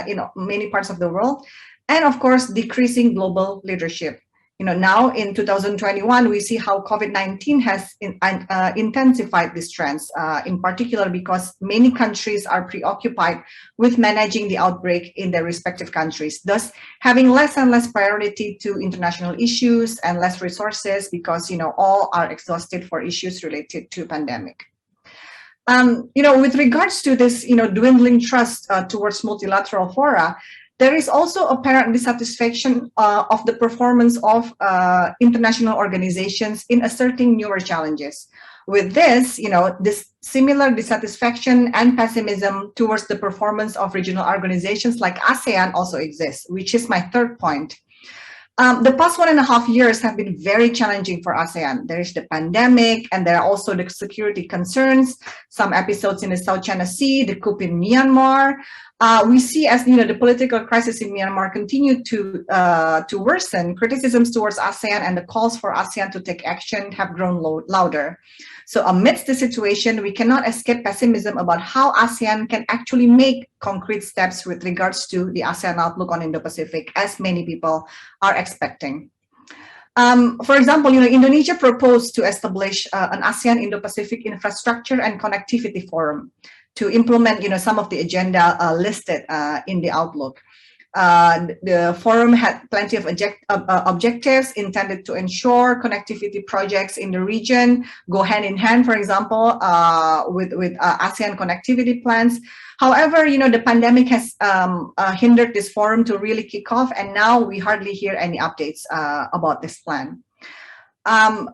in many parts of the world. And of course, decreasing global leadership. Now in 2021, we see how COVID-19 has intensified these trends, in particular because many countries are preoccupied with managing the outbreak in their respective countries, thus having less and less priority to international issues and less resources because, all are exhausted for issues related to pandemic. With regards to this, dwindling trust towards multilateral fora, there is also apparent dissatisfaction of the performance of international organizations in asserting newer challenges. With this, this similar dissatisfaction and pessimism towards the performance of regional organizations like ASEAN also exists, which is my third point. The past 1.5 years have been very challenging for ASEAN. There is the pandemic, and there are also the security concerns, some episodes in the South China Sea, the coup in Myanmar. We see as the political crisis in Myanmar continue to worsen. Criticisms towards ASEAN and the calls for ASEAN to take action have grown louder. So amidst the situation, we cannot escape pessimism about how ASEAN can actually make concrete steps with regards to the ASEAN Outlook on Indo-Pacific, as many people are expecting. For example, Indonesia proposed to establish an ASEAN Indo-Pacific Infrastructure and Connectivity Forum to implement, some of the agenda listed in the Outlook. The forum had plenty of objectives intended to ensure connectivity projects in the region go hand in hand, for example, with ASEAN connectivity plans. However, the pandemic has hindered this forum to really kick off, and now we hardly hear any updates about this plan.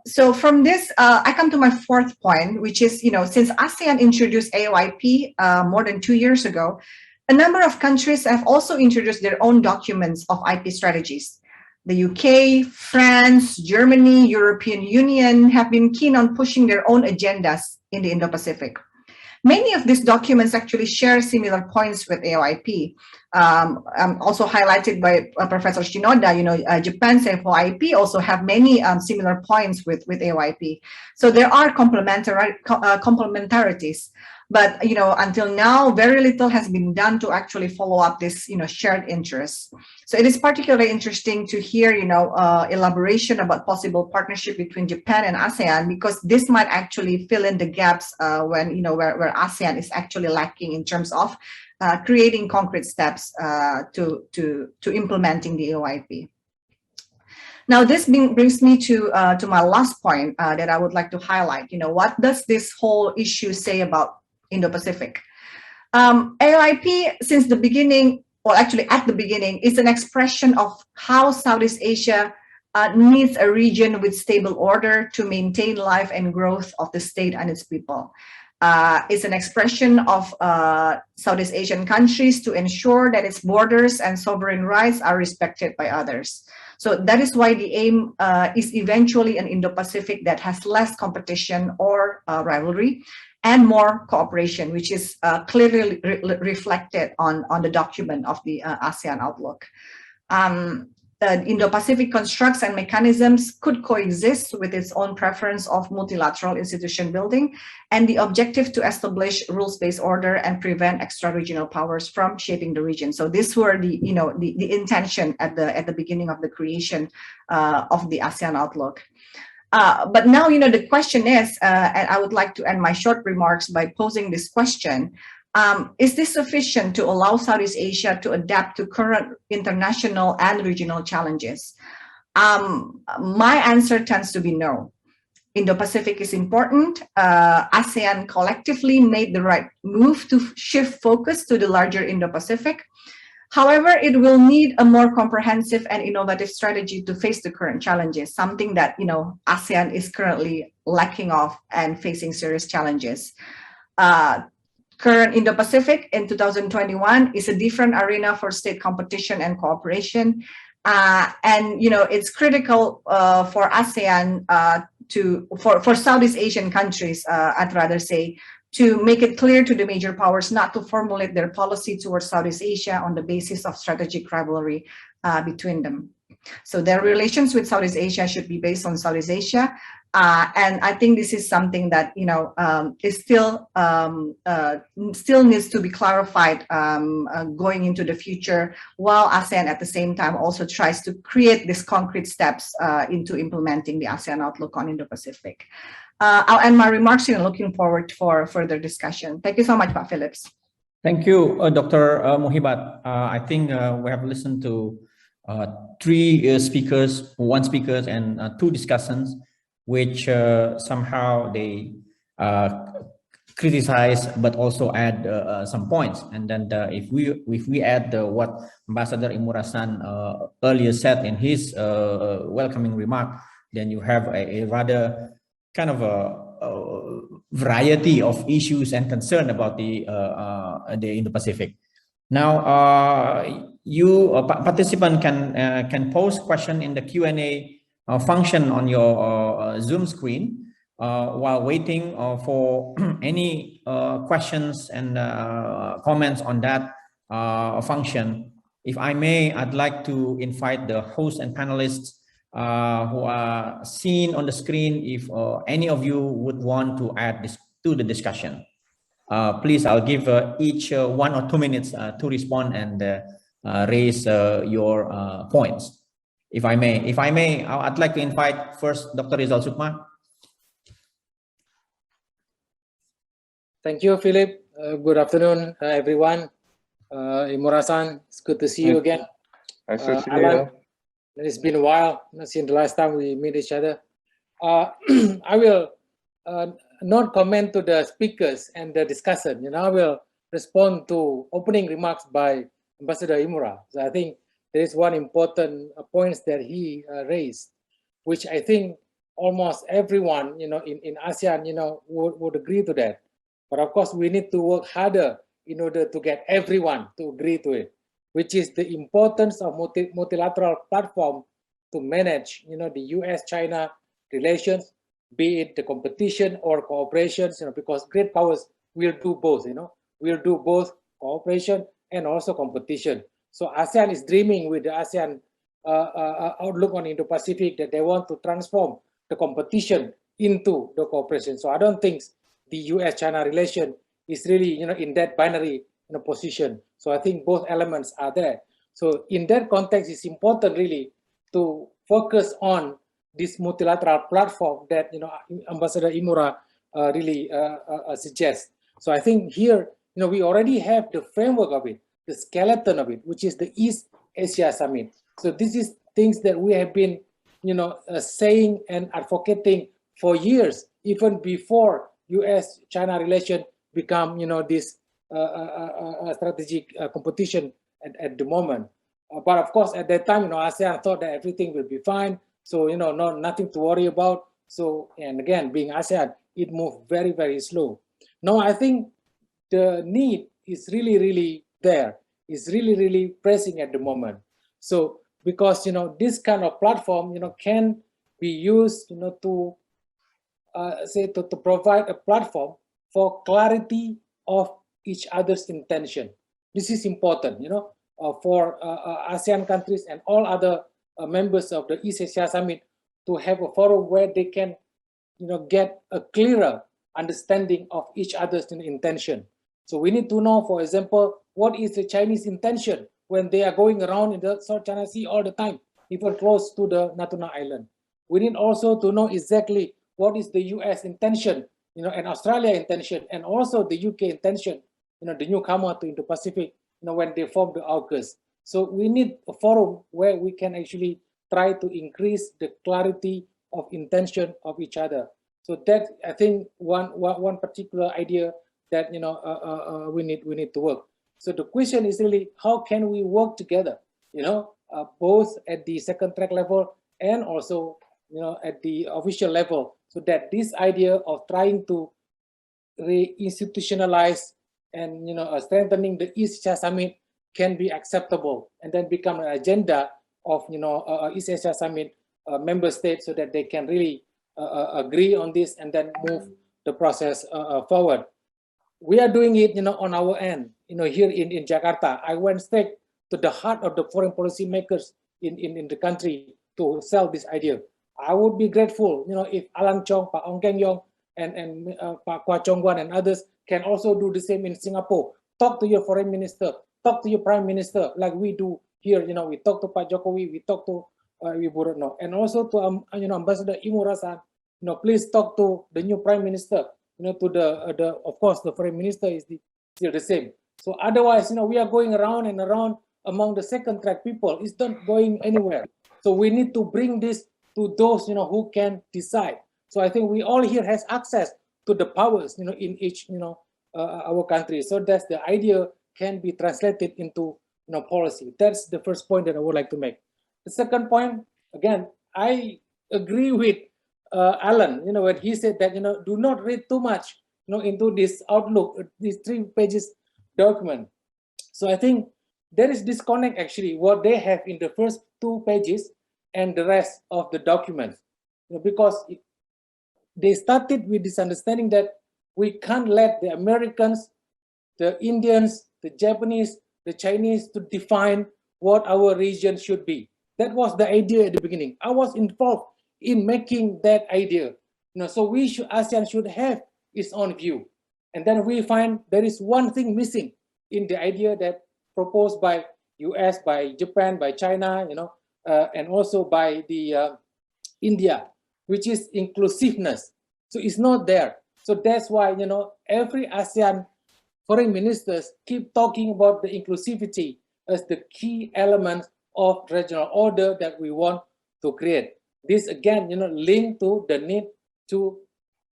So from this, I come to my fourth point, which is, since ASEAN introduced AOIP more than 2 years ago, a number of countries have also introduced their own documents of IP strategies. The UK, France, Germany, European Union have been keen on pushing their own agendas in the Indo-Pacific. Many of these documents actually share similar points with AOIP. Also highlighted by Professor Shinoda, Japan's FOIP also have many similar points with AOIP. So there are complementarities. But until now, very little has been done to actually follow up this shared interests. So it is particularly interesting to hear elaboration about possible partnership between Japan and ASEAN, because this might actually fill in the gaps when where ASEAN is actually lacking in terms of creating concrete steps to implementing the AOIP. Now, this brings me to my last point that I would like to highlight. What does this whole issue say about Indo-Pacific? AOIP, since the beginning, or actually at the beginning, is an expression of how Southeast Asia needs a region with stable order to maintain life and growth of the state and its people. It's an expression of Southeast Asian countries to ensure that its borders and sovereign rights are respected by others. So that is why the aim is eventually an Indo-Pacific that has less competition or rivalry and more cooperation, which is clearly reflected on the document of the ASEAN Outlook. Indo-Pacific constructs and mechanisms could coexist with its own preference of multilateral institution building and the objective to establish rules-based order and prevent extra-regional powers from shaping the region. So these were the, the intention at the beginning of the creation of the ASEAN Outlook. But now, the question is, and I would like to end my short remarks by posing this question. Is this sufficient to allow Southeast Asia to adapt to current international and regional challenges? My answer tends to be no. Indo-Pacific is important. ASEAN collectively made the right move to shift focus to the larger Indo-Pacific. However, it will need a more comprehensive and innovative strategy to face the current challenges, something that, ASEAN is currently lacking of and facing serious challenges. Current Indo-Pacific in 2021 is a different arena for state competition and cooperation. And, it's critical for ASEAN for Southeast Asian countries, I'd rather say, to make it clear to the major powers not to formulate their policy towards Southeast Asia on the basis of strategic rivalry between them. So their relations with Southeast Asia should be based on Southeast Asia. And I think this is something that, is still needs to be clarified going into the future, while ASEAN at the same time also tries to create these concrete steps into implementing the ASEAN Outlook on Indo-Pacific. I'll end my remarks here and looking forward for further discussion. Thank you so much, Pak Phillips. Thank you, Dr. Muhibat. I think we have listened to one speaker and two discussants, which somehow they criticize but also add some points. And then if we add what Ambassador Imura-san earlier said in his welcoming remark, then you have a rather kind of a variety of issues and concern about the Indo-Pacific. Now, participant can pose question in the Q&A function on your Zoom screen while waiting for any questions and comments on that function. If I may, I'd like to invite the host and panelists who are seen on the screen. If any of you would want to add this to the discussion, please, I'll give each 1 or 2 minutes to respond and raise your points. If I may, I'd like to invite first Dr. Rizal Sukma. Thank you, Philip. Good afternoon, everyone. Imura-san, it's good to see you again. Nice to see you. Alan, it's been a while since the last time we meet each other. I will not comment to the speakers and the discussion. I will respond to opening remarks by Ambassador Imura. So I think there is one important point that he raised, which I think almost everyone, in ASEAN, would agree to that. But of course, we need to work harder in order to get everyone to agree to it, which is the importance of multilateral platform to manage, the US-China relations, be it the competition or cooperation, because great powers will do both, will do both cooperation and also competition. So ASEAN is dreaming with the ASEAN Outlook on Indo-Pacific that they want to transform the competition into the cooperation. So I don't think the US-China relation is really, in that binary position. So I think both elements are there. So in that context, it's important really to focus on this multilateral platform that, Ambassador Imura really suggests. So I think here, we already have the framework of it, the skeleton of it, which is the East Asia Summit. So this is things that we have been, saying and advocating for years, even before US-China relation become, this strategic competition at the moment. But of course, at that time, ASEAN thought that everything will be fine. So, nothing to worry about. So, and again, being ASEAN, it moved very, very slow. Now, I think the need is really, really there. It's really, really pressing at the moment. So, because, this kind of platform, can be used, to to provide a platform for clarity of each other's intention. This is important, for ASEAN countries and all other members of the East Asia Summit to have a forum where they can, get a clearer understanding of each other's intention. So we need to know, for example, what is the Chinese intention when they are going around in the South China Sea all the time, even close to the Natuna Island. We need also to know exactly what is the US intention, and Australia intention, and also the UK intention, the newcomer to Indo-Pacific, when they form the AUKUS. So we need a forum where we can actually try to increase the clarity of intention of each other. So that, I think, one particular idea that we need to work. So the question is really, how can we work together, both at the second track level and also at the official level, so that this idea of trying to re-institutionalize and strengthening the East Asia Summit can be acceptable and then become an agenda of East Asia Summit member states, so that they can really agree on this and then move the process forward. We are doing it on our end, here in Jakarta. I went straight to the heart of the foreign policy makers in the country to sell this idea. I would be grateful, if Alan Chong, Pak Ong Keng Yong, and Pak Kwa Chong Guan and others can also do the same in Singapore. Talk to your foreign minister, talk to your prime minister, like we do here. We talk to Pak Jokowi, we talk to Ibu Retno, and also to Ambassador Imura-san. Please talk to the new prime minister. To the of course the foreign minister is still the same. So otherwise, we are going around and around among the second track people. It's not going anywhere. So we need to bring this to those who can decide. So I think we all here has access to the powers in each our country. So that's the idea can be translated into policy. That's the first point that I would like to make. The second point, again, I agree with Alan, when he said that do not read too much into this outlook, these 3 pages document. So I think there is disconnect actually what they have in the first 2 pages and the rest of the document, because they started with this understanding that we can't let the Americans, the Indians, the Japanese, the Chinese to define what our region should be. That was the idea at the beginning. I was involved in making that idea. So ASEAN should have its own view. And then we find there is one thing missing in the idea that proposed by US, by Japan, by China, and also by the India, which is inclusiveness. So it's not there. So that's why, every ASEAN foreign ministers keep talking about the inclusivity as the key element of regional order that we want to create. This again, linked to the need to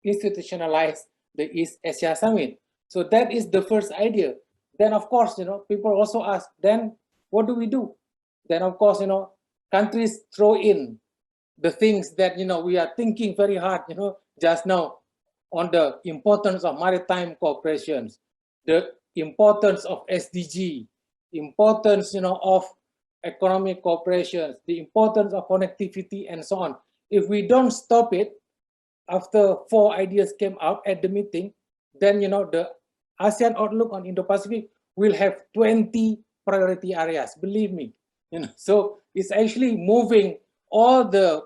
institutionalize the East Asia Summit. So that is the first idea. Then of course, people also ask, then what do we do? Then of course, countries throw in the things that, we are thinking very hard, just now on the importance of maritime cooperation, the importance of SDG, importance, of economic cooperation, the importance of connectivity, and so on. If we don't stop it, after 4 ideas came out at the meeting, then the ASEAN Outlook on Indo-Pacific will have 20 priority areas, believe me. So it's actually moving all the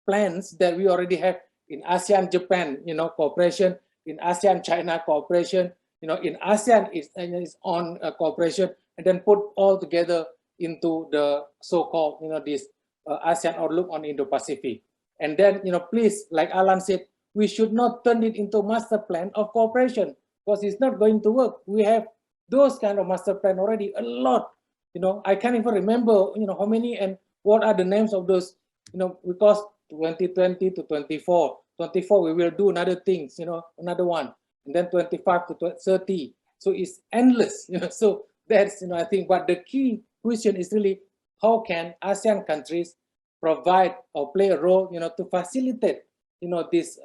plans that we already have in ASEAN-Japan, cooperation, in ASEAN-China cooperation, in ASEAN its own cooperation, and then put all together into the so-called, this ASEAN Outlook on Indo-Pacific. And then, please, like Alan said, we should not turn it into master plan of cooperation, because it's not going to work. We have those kind of master plan already, a lot. I can't even remember, how many and what are the names of those, because 2020 to 24, we will do another things, another one, and then 25 to 30. So it's endless, so that's, I think, but the key question is really, how can ASEAN countries provide or play a role, to facilitate, this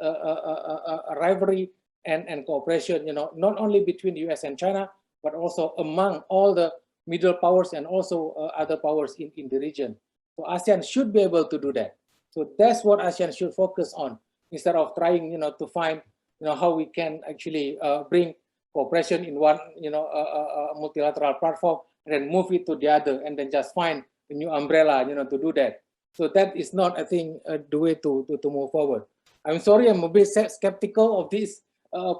rivalry and cooperation, not only between the US and China, but also among all the middle powers and also other powers in the region. So ASEAN should be able to do that. So that's what ASEAN should focus on, instead of trying, to find, how we can actually bring cooperation in one, multilateral platform, and then move it to the other, and then just find a new umbrella, to do that. So that is not, I think, the way to move forward. I'm sorry, I'm a bit skeptical of this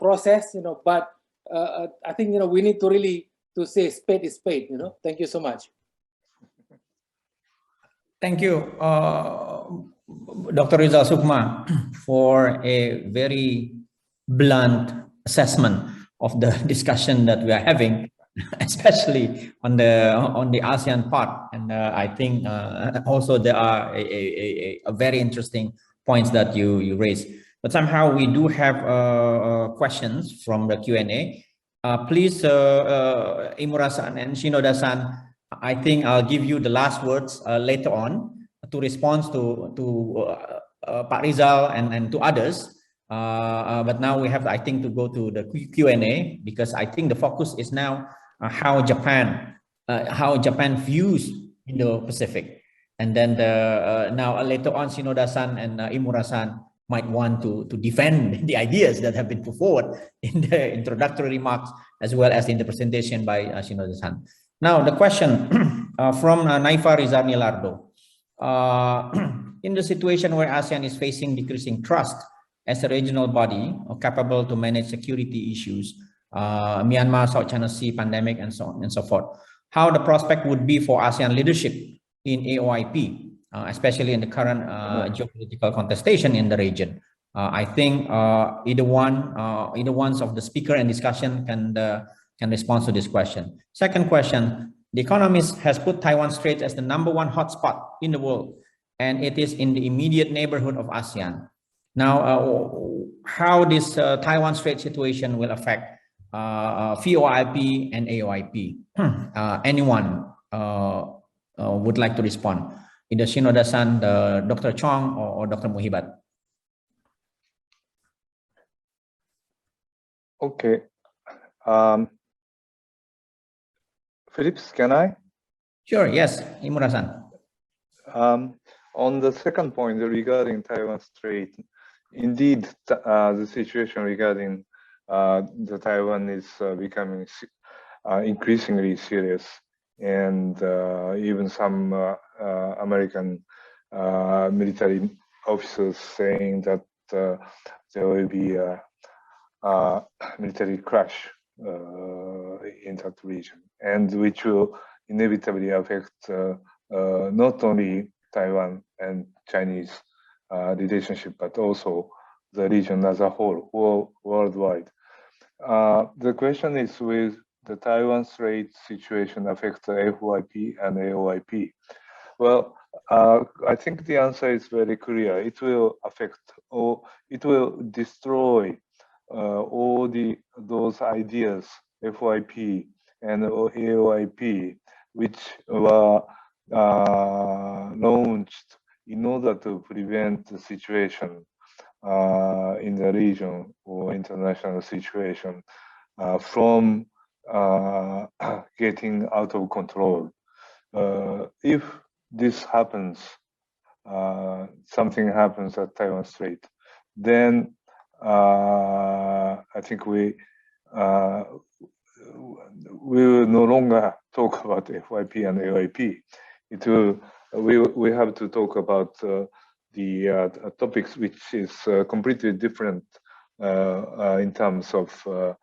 process, but I think, we need to really to say spade is spade, Thank you so much. Thank you, Dr. Rizal Sukma, for a very blunt assessment of the discussion that we are having, especially on the ASEAN part. And I think also there are a very interesting points that you raised. But somehow we do have questions from the Q&A. Please, Imura-san and Shinoda-san, I think I'll give you the last words later on to respond to Pak Rizal and to others. But now we have, I think, to go to the Q&A, because I think the focus is now how Japan views Indo-Pacific. And then now later on, Shinoda-san and Imura-san might want to defend the ideas that have been put forward in the introductory remarks, as well as in the presentation by Shinoda-san. Now, the question from Naifa Rizal Nilardo. In the situation where ASEAN is facing decreasing trust as a regional body capable to manage security issues, Myanmar, South China Sea pandemic, and so on and so forth, how the prospect would be for ASEAN leadership in AOIP, especially in the current geopolitical contestation in the region. I think either one of the speaker and discussion can respond to this question. Second question: The Economist has put Taiwan Strait as the #1 hotspot in the world, and it is in the immediate neighborhood of ASEAN. Now, how this Taiwan Strait situation will affect FOIP and AOIP? Anyone would like to respond? Either Shinoda-san, Dr. Chong, or Dr. Muhibat. Okay. Phillips, can I? Sure, yes, Imura-san. On the second point regarding Taiwan Strait, indeed, the situation regarding the Taiwan is becoming increasingly serious, and even some American military officers saying that there will be a military crash in that region, and which will inevitably affect not only Taiwan and Chinese relationship, but also the region as a whole, worldwide. The question is, will the Taiwan Strait situation affect the FOIP and AOIP? Well, I think the answer is very clear. It will affect, or it will destroy all those ideas, FOIP and AOIP, which were launched in order to prevent the situation in the region or international situation from getting out of control. If this happens, something happens at Taiwan Strait, then I think we will no longer talk about FOIP and AOIP. It will. We have to talk about the topics which is completely different in terms of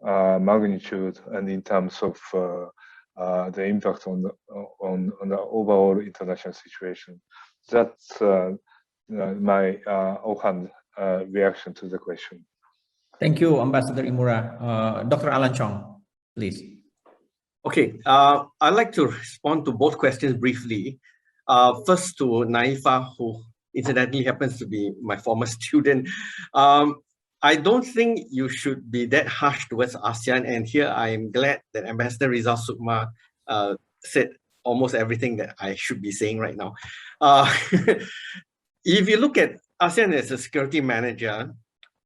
magnitude and in terms of the impact on the overall international situation. That's my offhand reaction to the question. Thank you, Ambassador Imura. Dr. Alan Chong, please. Okay, I'd like to respond to both questions briefly. First to Naifa, who incidentally happens to be my former student. I don't think you should be that harsh towards ASEAN, and here I am glad that Ambassador Rizal Sukma said almost everything that I should be saying right now. If you look at ASEAN as a security manager,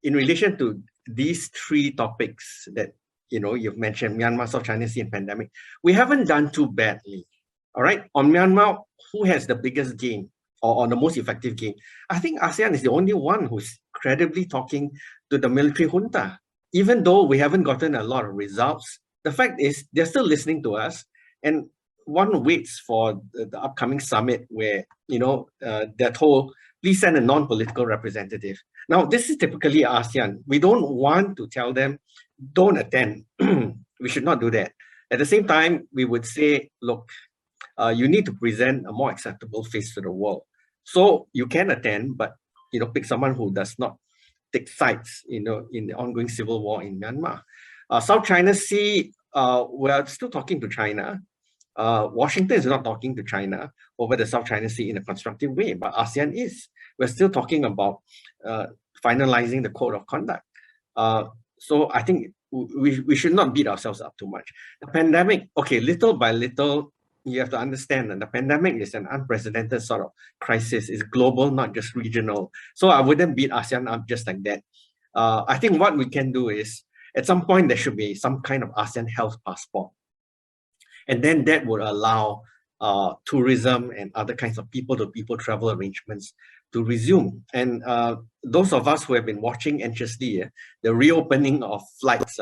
in relation to these three topics that you've mentioned, Myanmar, South China Sea, and pandemic, we haven't done too badly. All right, on Myanmar, who has the biggest gain or the most effective gain? I think ASEAN is the only one who's credibly talking to the military junta. Even though we haven't gotten a lot of results, the fact is they're still listening to us. And one waits for the upcoming summit where, they're told, please send a non-political representative. Now, this is typically ASEAN. We don't want to tell them, don't attend. We should not do that. At the same time, we would say, look, you need to present a more acceptable face to the world. So you can attend, but pick someone who does not take sides, in the ongoing civil war in Myanmar. South China Sea, we're still talking to China. Washington is not talking to China over the South China Sea in a constructive way, but ASEAN is. We're still talking about finalizing the code of conduct. So I think we should not beat ourselves up too much. The pandemic, okay, little by little, you have to understand that the pandemic is an unprecedented sort of crisis. It's global, not just regional. So I wouldn't beat ASEAN up just like that. I think what we can do is, at some point, there should be some kind of ASEAN health passport. And then that would allow tourism and other kinds of people-to-people travel arrangements to resume. And those of us who have been watching anxiously the reopening of flights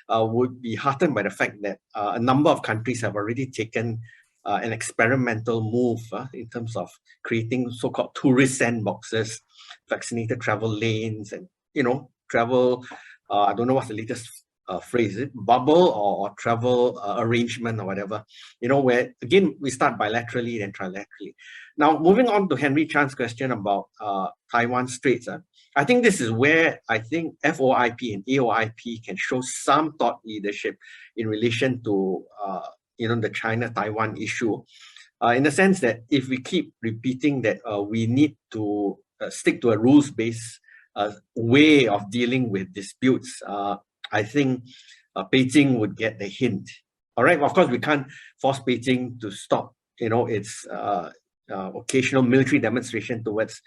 would be heartened by the fact that a number of countries have already taken an experimental move in terms of creating so-called tourist sandboxes, vaccinated travel lanes, and travel. I don't know what's the latest phrase, bubble or travel arrangement or whatever, where again we start bilaterally then trilaterally. Now, moving on to Henry Chan's question about Taiwan Straits, I think this is where I think FOIP and AOIP can show some thought leadership in relation to the China-Taiwan issue, in the sense that if we keep repeating that we need to stick to a rules-based way of dealing with disputes, I think Beijing would get the hint. All right, of course, we can't force Beijing to stop, its occasional military demonstration towards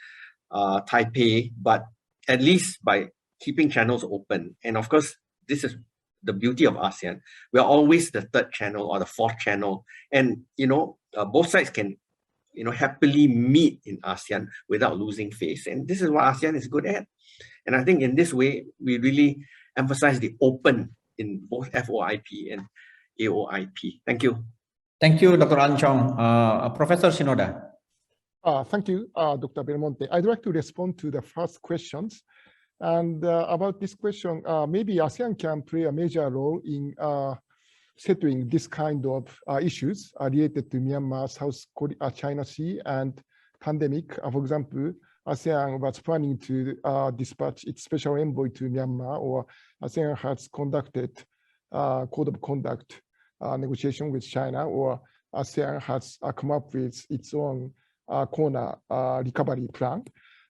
Taipei, but at least by keeping channels open. And of course, this is the beauty of ASEAN. We are always the third channel or the fourth channel. And, both sides can, happily meet in ASEAN without losing face. And this is what ASEAN is good at. And I think in this way, we really emphasize the open in both FOIP and AOIP. Thank you. Thank you, Dr. Alan Chong. Professor Shinoda. Thank you, Dr. Belmonte. I'd like to respond to the first questions. And about this question, maybe ASEAN can play a major role in settling this kind of issues related to Myanmar, South China Sea, and pandemic. For example, ASEAN was planning to dispatch its special envoy to Myanmar, or ASEAN has conducted code of conduct negotiation with China, or ASEAN has come up with its own corner recovery plan.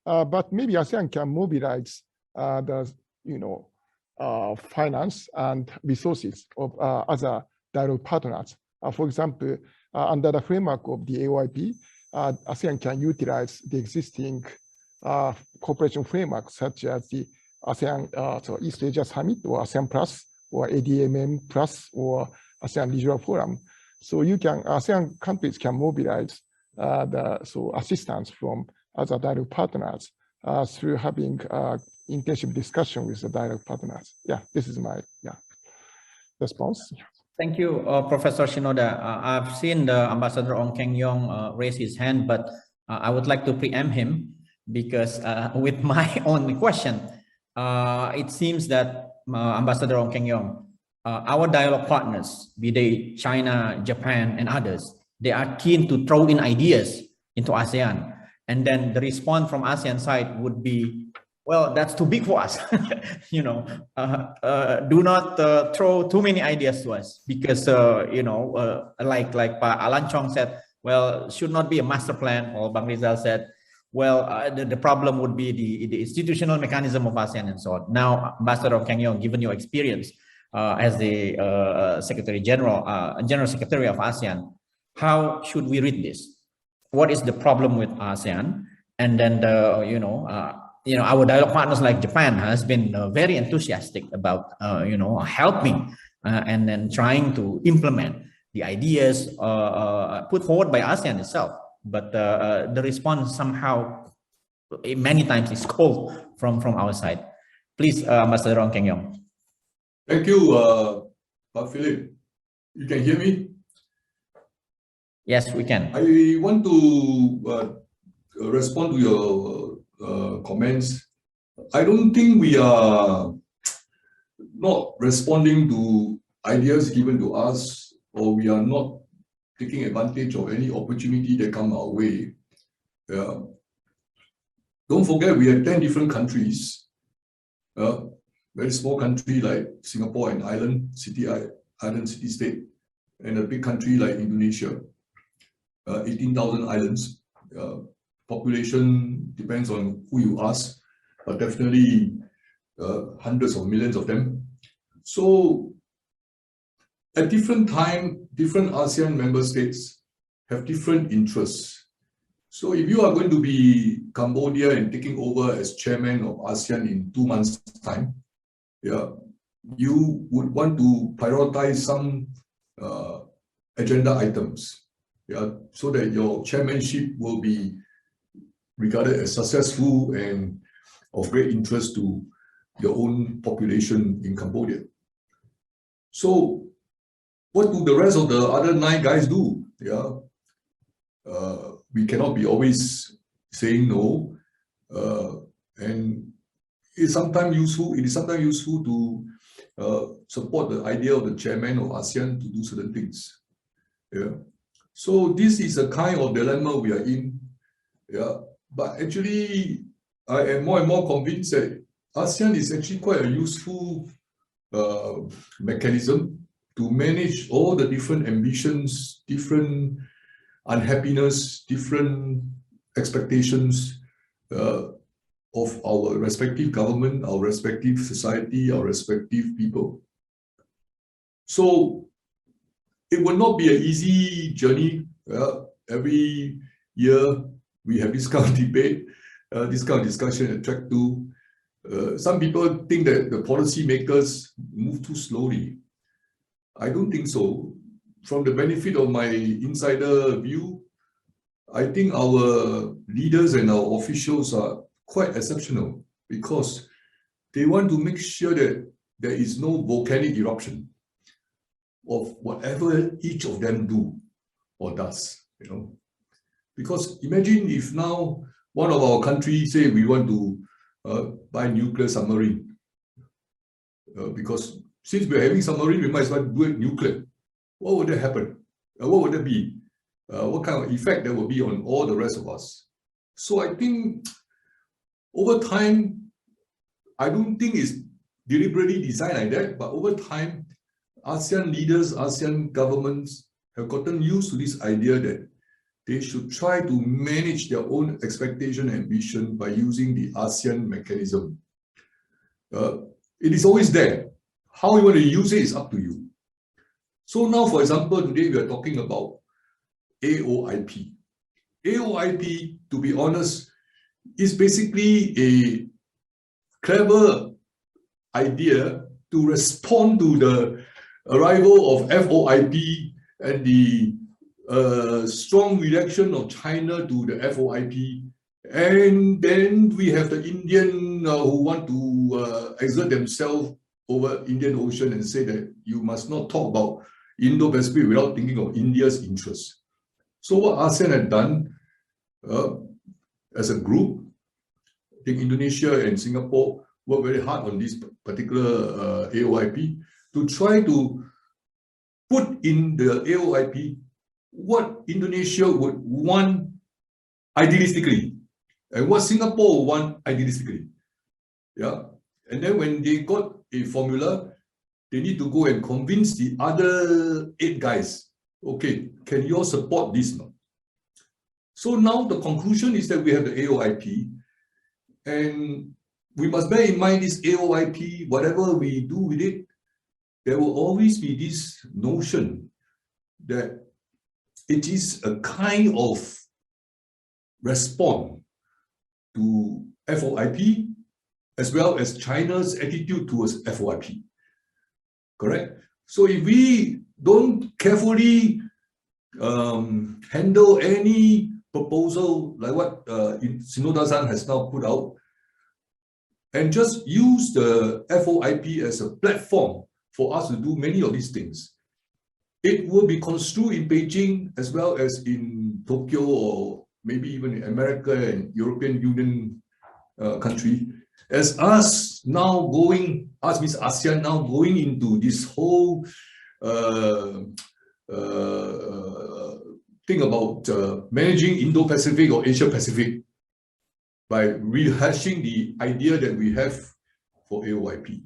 But maybe ASEAN can mobilize the finance and resources of other dialogue partners. For example, under the framework of the AOIP, ASEAN can utilize the existing cooperation framework, such as the ASEAN East Asia Summit, or ASEAN Plus, or ADMM Plus, or ASEAN Regional Forum. So ASEAN countries can mobilize assistance from other dialogue partners through having intensive discussion with the dialogue partners. Yeah, this is my response. Thank you, Professor Shinoda. I've seen the Ambassador Ong Keng Yong raise his hand, but I would like to preempt him, because with my own question, it seems that Ambassador Ong Keng Yong, our dialogue partners, be they China, Japan, and others, they are keen to throw in ideas into ASEAN. And then the response from ASEAN side would be, well, that's too big for us. Do not throw too many ideas to us, because, like Alan Chong said, well, should not be a master plan, or Bang Rizal said, well, the problem would be the institutional mechanism of ASEAN and so on. Now, Ambassador Ong Keng Yong, given your experience as the Secretary General, General Secretary of ASEAN, how should we read this? What is the problem with ASEAN? And then our dialogue partners like Japan has been very enthusiastic about helping and then trying to implement the ideas put forward by ASEAN itself. But the response somehow many times is cold from our side. Please, Ambassador Ong Keng Yong. Thank you, Pak Philip. You can hear me? Yes, we can. I want to respond to your comments. I don't think we are not responding to ideas given to us, or we are not taking advantage of any opportunity that come our way. Don't forget, we have 10 different countries. Very small country like Singapore, an island city-state, and a big country like Indonesia, 18,000 islands. Population depends on who you ask, but definitely hundreds of millions of them. So at different time, different ASEAN member states have different interests. So if you are going to be Cambodia and taking over as chairman of ASEAN in 2 months' time, you would want to prioritize some agenda items, so that your chairmanship will be regarded as successful and of great interest to your own population in Cambodia. So what do the rest of the other 9 guys do? We cannot be always saying no, and it is sometimes useful to support the idea of the chairman of ASEAN to do certain things. So this is a kind of dilemma we are in. But actually, I am more and more convinced that ASEAN is actually quite a useful mechanism to manage all the different ambitions, different unhappiness, different expectations of our respective government, our respective society, our respective people. So it will not be an easy journey. Every year we have this kind of debate, this kind of discussion at track 2. Some people think that the policy makers move too slowly. I don't think so. From the benefit of my insider view, I think our leaders and our officials are quite exceptional, because they want to make sure that there is no volcanic eruption of whatever each of them do or does, Because imagine if now one of our countries say we want to buy nuclear submarine, because since we're having submarine, we might as well do it nuclear. What would that happen? What would that be? What kind of effect that will be on all the rest of us? So I think over time, I don't think it's deliberately designed like that, but over time, ASEAN leaders, ASEAN governments have gotten used to this idea that they should try to manage their own expectation and ambition by using the ASEAN mechanism. It is always there. How you want to use it is up to you. So now, for example, today we are talking about AOIP. AOIP, to be honest, is basically a clever idea to respond to the arrival of FOIP and the strong reaction of China to the FOIP. And then we have the Indian who want to exert themselves over Indian Ocean and say that you must not talk about Indo-Pacific without thinking of India's interests. So what ASEAN had done as a group, I think Indonesia and Singapore worked very hard on this particular AOIP to try to put in the AOIP what Indonesia would want idealistically and what Singapore would want idealistically. And then when they got a formula, they need to go and convince the other 8 guys, okay, can you all support this now? So now the conclusion is that we have the AOIP, and we must bear in mind this AOIP, whatever we do with it, there will always be this notion that it is a kind of response to FOIP as well as China's attitude towards FOIP. Correct? So if we don't carefully handle any proposal like what Shinoda-san has now put out, and just use the FOIP as a platform for us to do many of these things, it will be construed in Beijing as well as in Tokyo, or maybe even in America and European Union country, as us now going, us means ASEAN now going into this whole thing about managing Indo-Pacific or Asia-Pacific by rehashing the idea that we have for AOIP.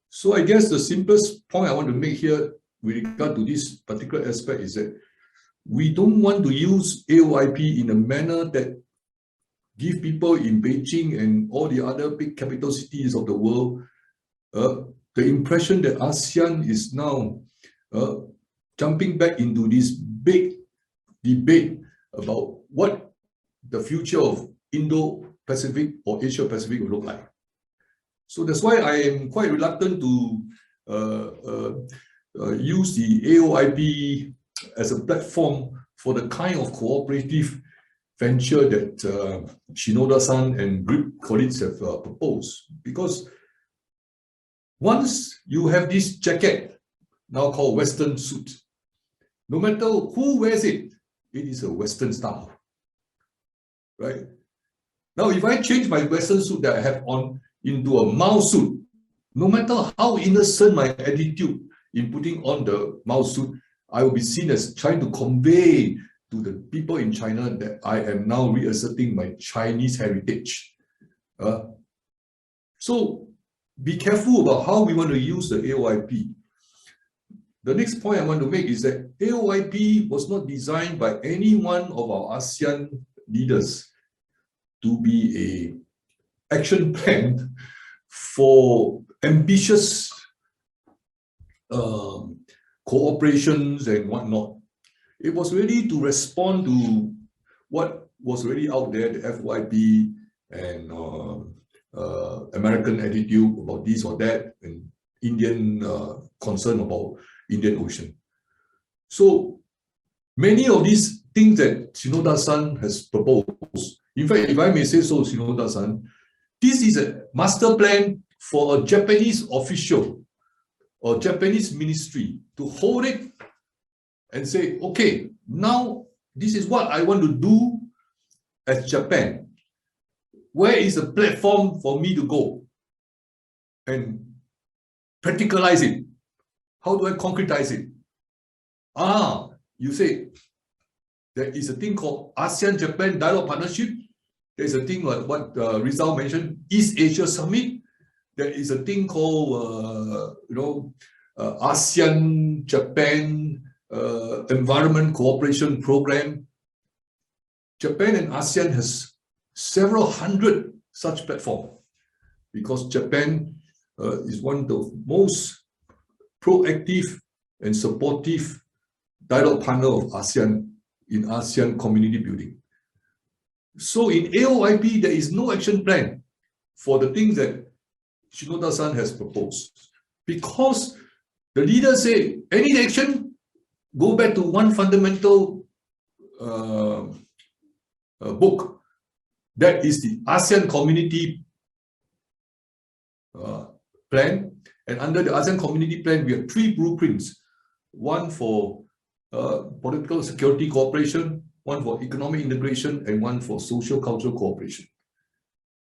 So I guess the simplest point I want to make here with regard to this particular aspect is that we don't want to use AOIP in a manner that give people in Beijing and all the other big capital cities of the world the impression that ASEAN is now jumping back into this big debate about what the future of Indo-Pacific or Asia-Pacific will look like. So that's why I am quite reluctant to use the AOIP as a platform for the kind of cooperative venture that Shinoda-san and group colleagues have proposed. Because once you have this jacket, now called Western suit, no matter who wears it, it is a Western style, right? Now, if I change my Western suit that I have on into a Mao suit, no matter how innocent my attitude in putting on the Mao suit, I will be seen as trying to convey to the people in China that I am now reasserting my Chinese heritage. So be careful about how we want to use the AOIP. The next point I want to make is that AOIP was not designed by any one of our ASEAN leaders to be an action plan for ambitious cooperations and whatnot. It was really to respond to what was already out there, the FOIP and American attitude about this or that, and Indian concern about Indian Ocean. So many of these things that Shinoda-san has proposed, in fact, if I may say so, Shinoda-san, this is a master plan for a Japanese official or Japanese ministry to hold it and say, okay, now this is what I want to do as Japan. Where is a platform for me to go and practicalize it? How do I concretize it? You say, there is a thing called ASEAN-Japan Dialogue Partnership. There's a thing like what Rizal mentioned, East Asia Summit. There is a thing called, ASEAN-Japan Environment Cooperation Program. Japan and ASEAN has several hundred such platforms because Japan is one of the most proactive and supportive dialogue partner of ASEAN in ASEAN community building. So in AOIP, there is no action plan for the things that Shinoda-san has proposed. Because the leaders say, any action, go back to one fundamental book. That is the ASEAN Community Plan. And under the ASEAN Community Plan, we have 3 blueprints. One for political security cooperation, one for economic integration, and one for social cultural cooperation.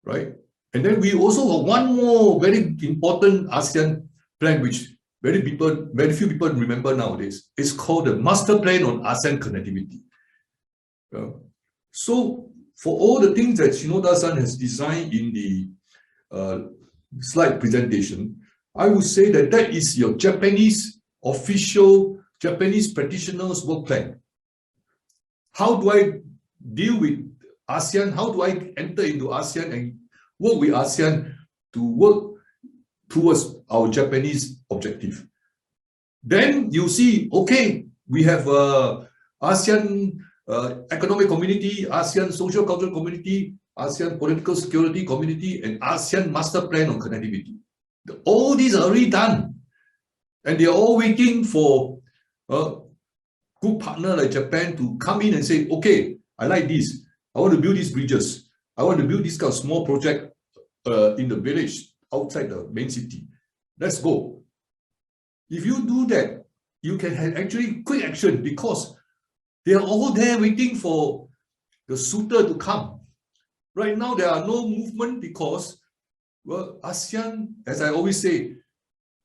Right? And then we also have one more very important ASEAN plan, which very few people remember nowadays. It's called the Master Plan on ASEAN Connectivity. So for all the things that Shinoda-san has designed in the slide presentation, I would say that that is your Japanese official, Japanese practitioners' work plan. How do I deal with ASEAN? How do I enter into ASEAN and work with ASEAN to work towards our Japanese objective? Then you see, okay, we have ASEAN Economic Community, ASEAN Social Cultural Community, ASEAN Political Security Community, and ASEAN Master Plan on Connectivity. All these are already done. And they are all waiting for a good partner like Japan to come in and say, okay, I like this. I want to build these bridges. I want to build this kind of small project in the village outside the main city. Let's go. If you do that, you can have actually quick action because they are all there waiting for the suitor to come. Right now, there are no movement because, well, ASEAN, as I always say,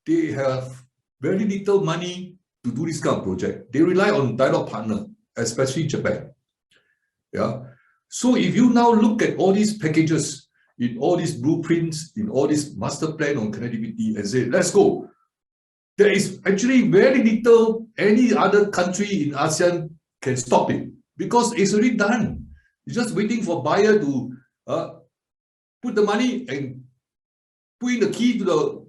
they have very little money to do this kind of project. They rely on dialogue partner, especially Japan. Yeah. So if you now look at all these packages, in all these blueprints, in all this master plan on connectivity and say, let's go. There is actually very little any other country in ASEAN can stop it because it's already done. It's just waiting for buyer to put the money and put in the key to the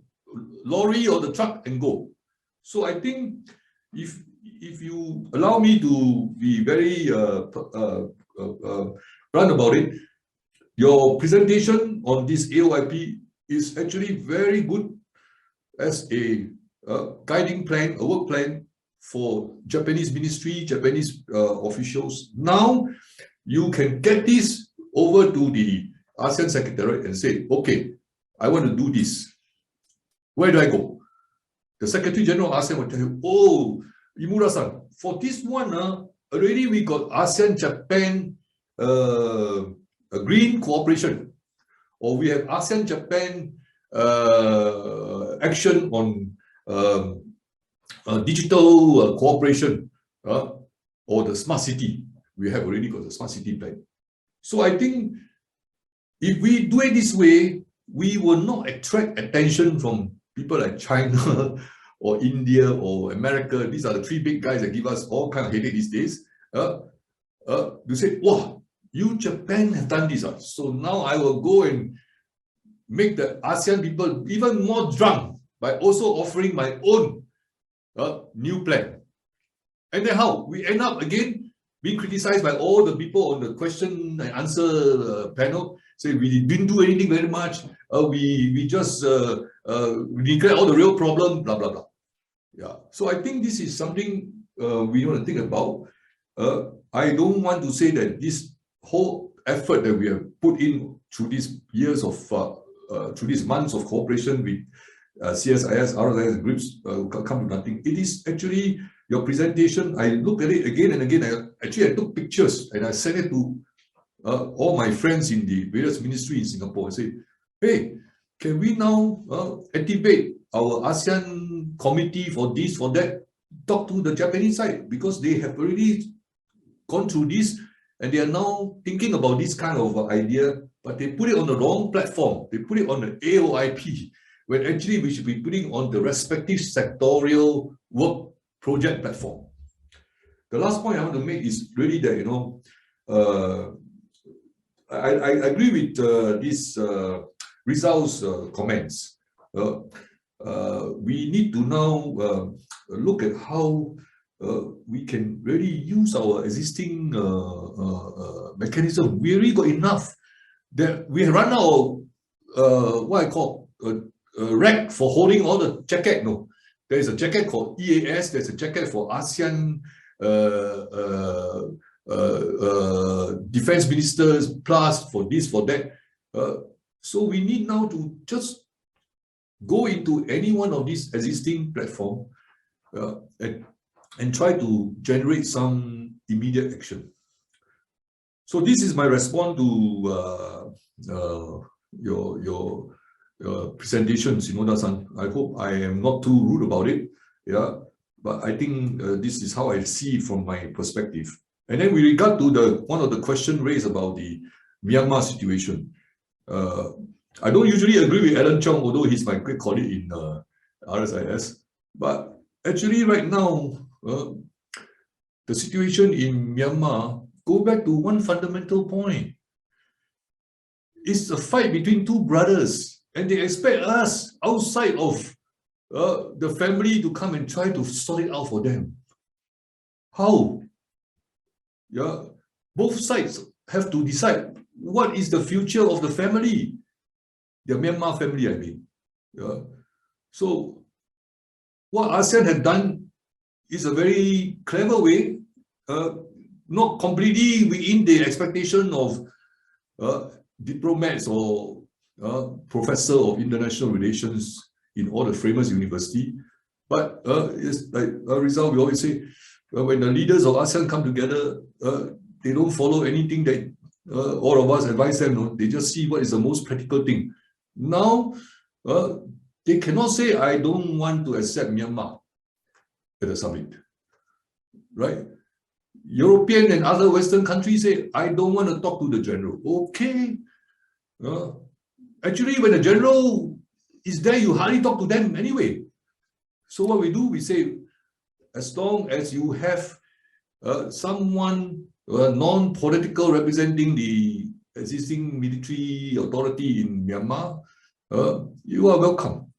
lorry or the truck and go. So I think if you allow me to be very blunt about it, your presentation on this AOIP is actually very good as a guiding plan, a work plan for Japanese ministry, Japanese officials. Now you can get this over to the ASEAN Secretariat and say, okay, I want to do this. Where do I go? The Secretary General of ASEAN will tell you, oh, Imura-san, for this one, already we got ASEAN-Japan green cooperation, or we have ASEAN-Japan action on digital cooperation, or the smart city. We have already got the smart city plan. So I think if we do it this way, we will not attract attention from people like China or India or America. These are the three big guys that give us all kind of headache these days. You say, wow, you Japan have done this. So now I will go and make the ASEAN people even more drunk by also offering my own new plan. And then how? We end up again being criticized by all the people on the question and answer panel, say we didn't do anything very much, we just declare all the real problem, blah, blah, blah. Yeah. So I think this is something we want to think about. I don't want to say that this whole effort that we have put in through these years of, through these months of cooperation with CSIS, RSIS groups come to nothing. It is actually your presentation. I look at it again and again. I took pictures and I sent it to all my friends in the various ministries in Singapore. I say, hey, can we now activate our ASEAN committee for this, for that? Talk to the Japanese side because they have already gone through this and they are now thinking about this kind of idea, but they put it on the wrong platform. They put it on the AOIP, when actually we should be putting on the respective sectorial work project platform. The last point I want to make is really that, you know, I agree with these Rizal's comments. We need to now look at how we can really use our existing mechanism. We really got enough. That we run out of what I call rack for holding all the jacket. No, there is a jacket called EAS. There's a jacket for ASEAN defense ministers, plus for this, for that. So we need now to just go into any one of these existing platform and try to generate some immediate action. So this is my response to your presentation, Shinoda-san. I hope I am not too rude about it. Yeah, but I think this is how I see it from my perspective. And then with regard to the one of the questions raised about the Myanmar situation, I don't usually agree with Alan Chong, although he's my great colleague in RSIS. But actually, right now, the situation in Myanmar go back to one fundamental point. It's a fight between two brothers, and they expect us outside of the family to come and try to sort it out for them. How? Yeah, both sides have to decide what is the future of the family, the Myanmar family, I mean. Yeah. So what ASEAN had done is a very clever way, not completely within the expectation of diplomats or professor of international relations in all the famous university, But it's like a result, we always say, when the leaders of ASEAN come together, they don't follow anything that all of us advise them. No? They just see what is the most practical thing. Now, they cannot say, I don't want to accept Myanmar at the summit, right? European and other Western countries say, I don't want to talk to the general. Okay. Actually, when the general is there, you hardly talk to them anyway. So what we do, we say, as long as you have someone non-political representing the existing military authority in Myanmar, you are welcome.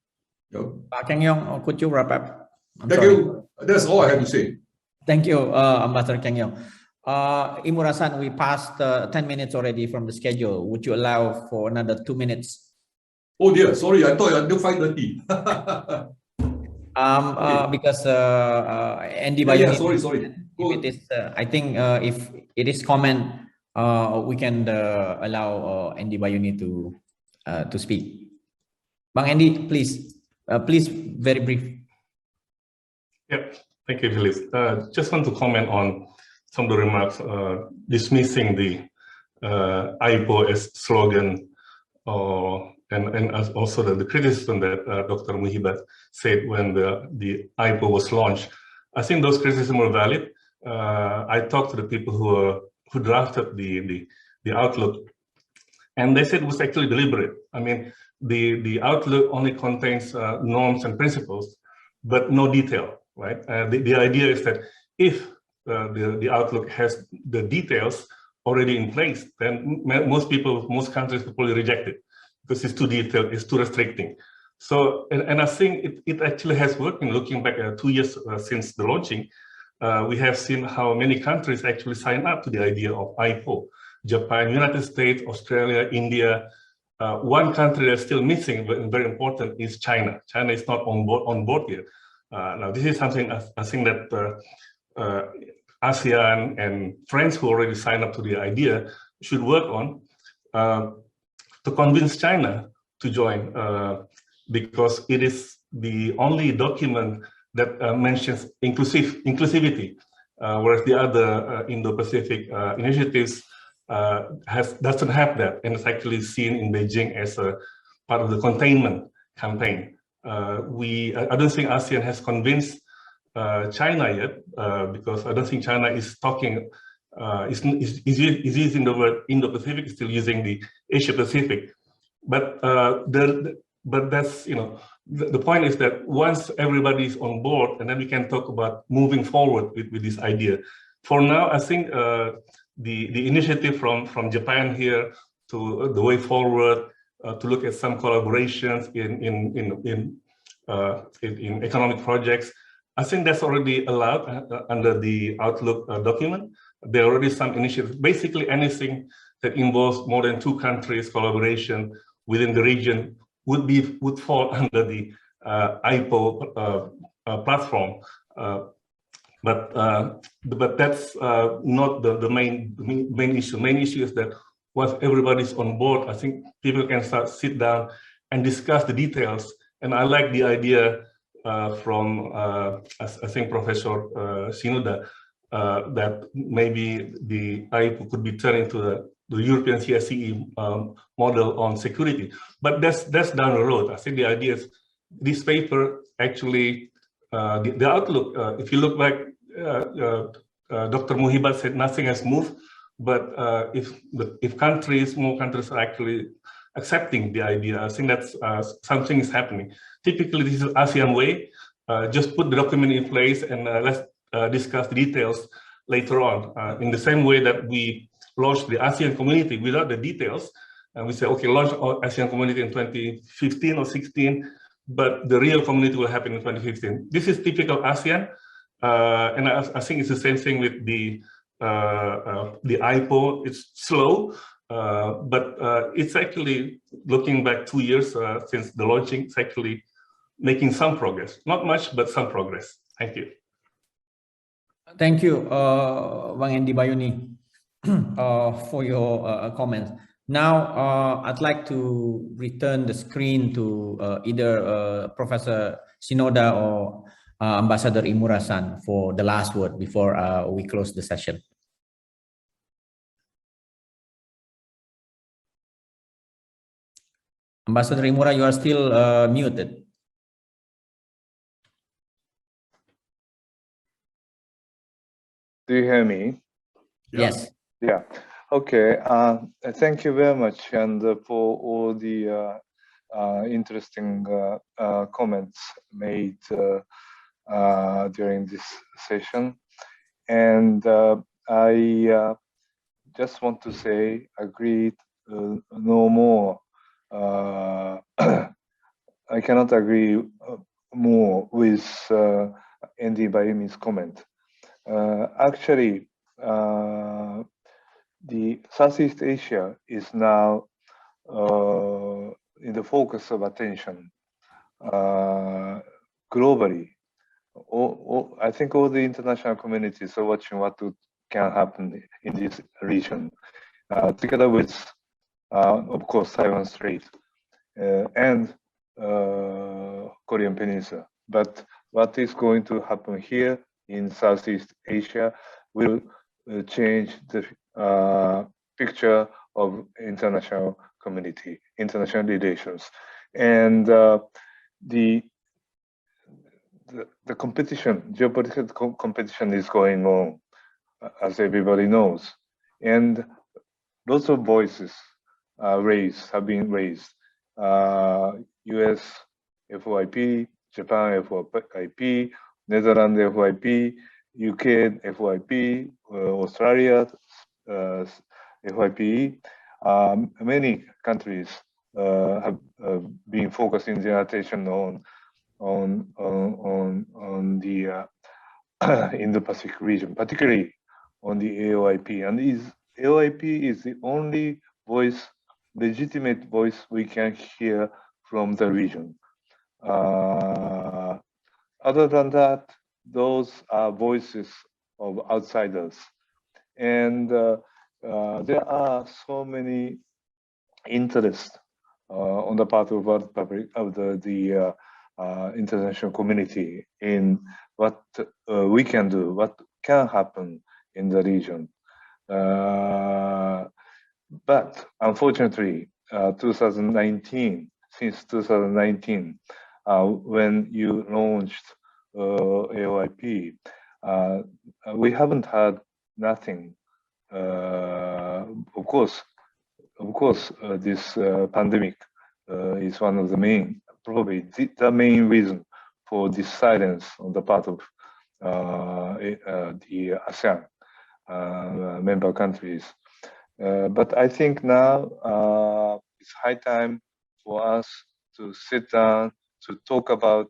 Kang Yong, could you wrap up? Thank you. That's all I have to say. Thank you, Ambassador Kang Yong. Imura-san, we passed 10 minutes already from the schedule. Would you allow for another 2 minutes? Oh dear, sorry, I thought until 5:30. Because Andy Bayuni, sorry. If it is, I think if it is comment, we can allow Andy Bayuni to speak. Bang Andy, please very brief. Yeah, thank you, Philip. Just want to comment on some of the remarks dismissing the AIPO as slogan, and also the criticism that Dr. Muhibat said when the AIPO was launched. I think those criticisms were valid. I talked to the people who drafted the Outlook, and they said it was actually deliberate. I mean, the Outlook only contains norms and principles, but no detail, right? The idea is that if the Outlook has the details already in place, then most countries will probably reject it because it's too detailed, it's too restricting. So, and I think it actually has worked. In looking back 2 years since the launching, we have seen how many countries actually sign up to the idea of AIPO. Japan, United States, Australia, India. One country that's still missing, but very important, is China. China is not on board yet. Now, this is something I think that ASEAN and friends who already signed up to the idea should work on to convince China to join, because it is the only document that mentions inclusivity, whereas the other Indo-Pacific initiatives doesn't have that, and it's actually seen in Beijing as a part of the containment campaign. I don't think ASEAN has convinced China yet, because I don't think China is talking, is using the word Indo-Pacific, still using the Asia-Pacific. But that's, the point is that once everybody is on board, and then we can talk about moving forward with this idea. For now, I think the initiative from Japan here to the way forward, to look at some collaborations in economic projects, I think that's already allowed under the Outlook document. There are already some initiatives. Basically, anything that involves more than 2 countries collaboration within the region would fall under the AIPO platform. But that's not the main issue. Main issue is that once everybody's on board, I think people can sit down and discuss the details. And I like the idea from I think Professor Shinoda, that maybe the AIPO could be turned into the European CSCE model on security. But that's down the road. I think the idea is this paper actually, the Outlook, if you look back, Dr. Muhibat said nothing has moved, but if more countries are actually accepting the idea, I think that's something is happening. Typically, this is ASEAN way. Just put the document in place and let's discuss the details later on. In the same way that we launched the ASEAN community without the details, and we say, okay, launch ASEAN community in 2015 or 16, but the real community will happen in 2015. This is typical ASEAN, and I think it's the same thing with the AIPO. It's slow, but it's actually, looking back 2 years since the launching, it's actually making some progress. Not much, but some progress. Thank you. Thank you, Bang Andy Bayuni, for your comments. Now, I'd like to return the screen to either Professor Shinoda or Ambassador Imura-san for the last word before we close the session. Ambassador Imura, you are still muted. Do you hear me? Yes. Yeah. Okay. Thank you very much, and for all the interesting comments made during this session. And I just want to say, agreed, no more. I cannot agree more with Andy Bayumi's comment. Actually, the Southeast Asia is now in the focus of attention globally. I think all the international communities are watching what can happen in this region, together with, of course, Taiwan Strait and Korean Peninsula. But what is going to happen here in Southeast Asia will change the picture of international community, international relations, and the competition, geopolitical competition is going on, as everybody knows, and lots of voices have been raised. US FOIP, Japan FOIP, Netherlands FOIP, UK FOIP, Australia FOIP. Many countries have been focusing their attention on the Indo-Pacific region, particularly on the AOIP. And AOIP is the only voice, legitimate voice we can hear from the region. Other than that, those are voices of outsiders. And there are so many interests on the part of the international community in what we can do, what can happen in the region. But unfortunately, 2019, since 2019, when you launched AOIP, we haven't had nothing. Of course, this pandemic is one of the main, probably the main reason for this silence on the part of the ASEAN member countries. But I think now it's high time for us to sit down to talk about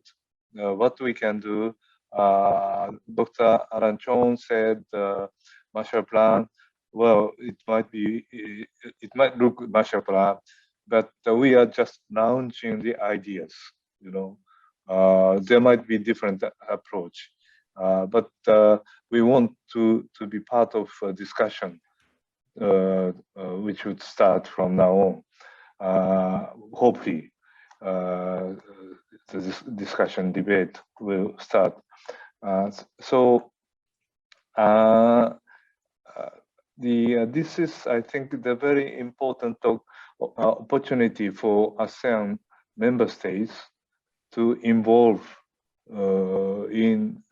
what we can do. Dr. Alan Chong said Marshall Plan. Well, it might look Marshall Plan, but we are just launching the ideas. You know, there might be different approach, but we want to be part of a discussion, which would start from now on. Hopefully, the discussion debate will start. This is, I think, the very important opportunity for ASEAN member states to involve in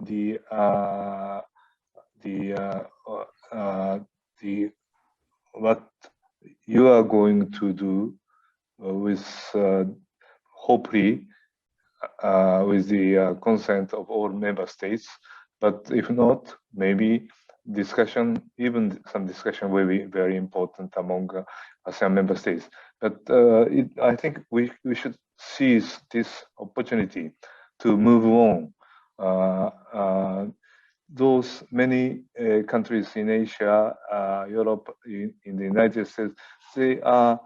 what you are going to do with hopefully with the consent of all member states. But if not, maybe discussion, even some discussion will be very important among ASEAN member states. But I think we should seize this opportunity to move on. Those many countries in Asia, Europe, in the United States, they are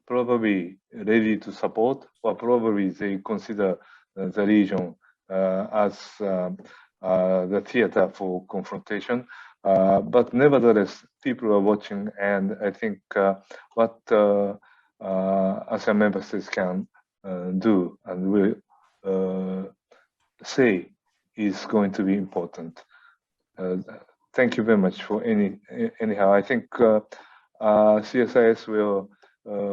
probably ready to support, or probably they consider the region as the theater for confrontation. But nevertheless, people are watching, and I think what ASEAN member states can do and will say is going to be important. Thank you very much for anyhow. I think CSIS will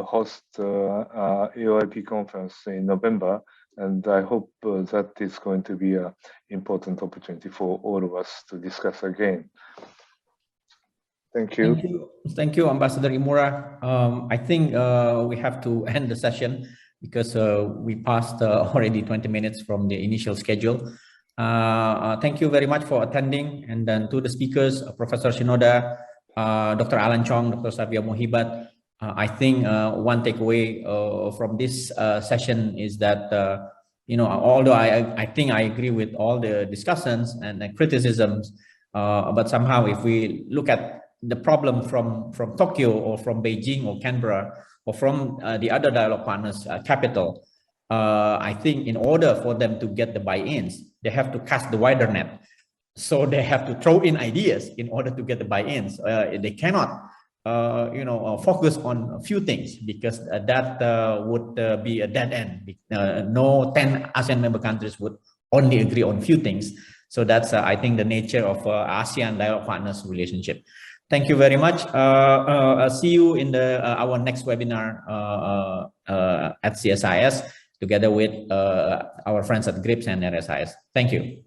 host AOIP conference in November, and I hope that is going to be an important opportunity for all of us to discuss again. Thank you. Thank you, Ambassador Imura. I think we have to end the session because we passed already 20 minutes from the initial schedule. Thank you very much for attending, and then to the speakers, Professor Shinoda, Dr. Alan Chong, Dr. Shafia Muhibat. I think one takeaway from this session is that although I think I agree with all the discussions and the criticisms, but somehow if we look at the problem from Tokyo or from Beijing or Canberra or from the other dialogue partners capital, I think in order for them to get the buy-ins, they have to cast the wider net. So they have to throw in ideas in order to get the buy-ins. They cannot, focus on a few things because that would be a dead end. No 10 ASEAN member countries would only agree on few things. So that's, I think, the nature of ASEAN dialogue partners relationship. Thank you very much. See you in our next webinar at CSIS together with our friends at GRIPS and RSIS. Thank you.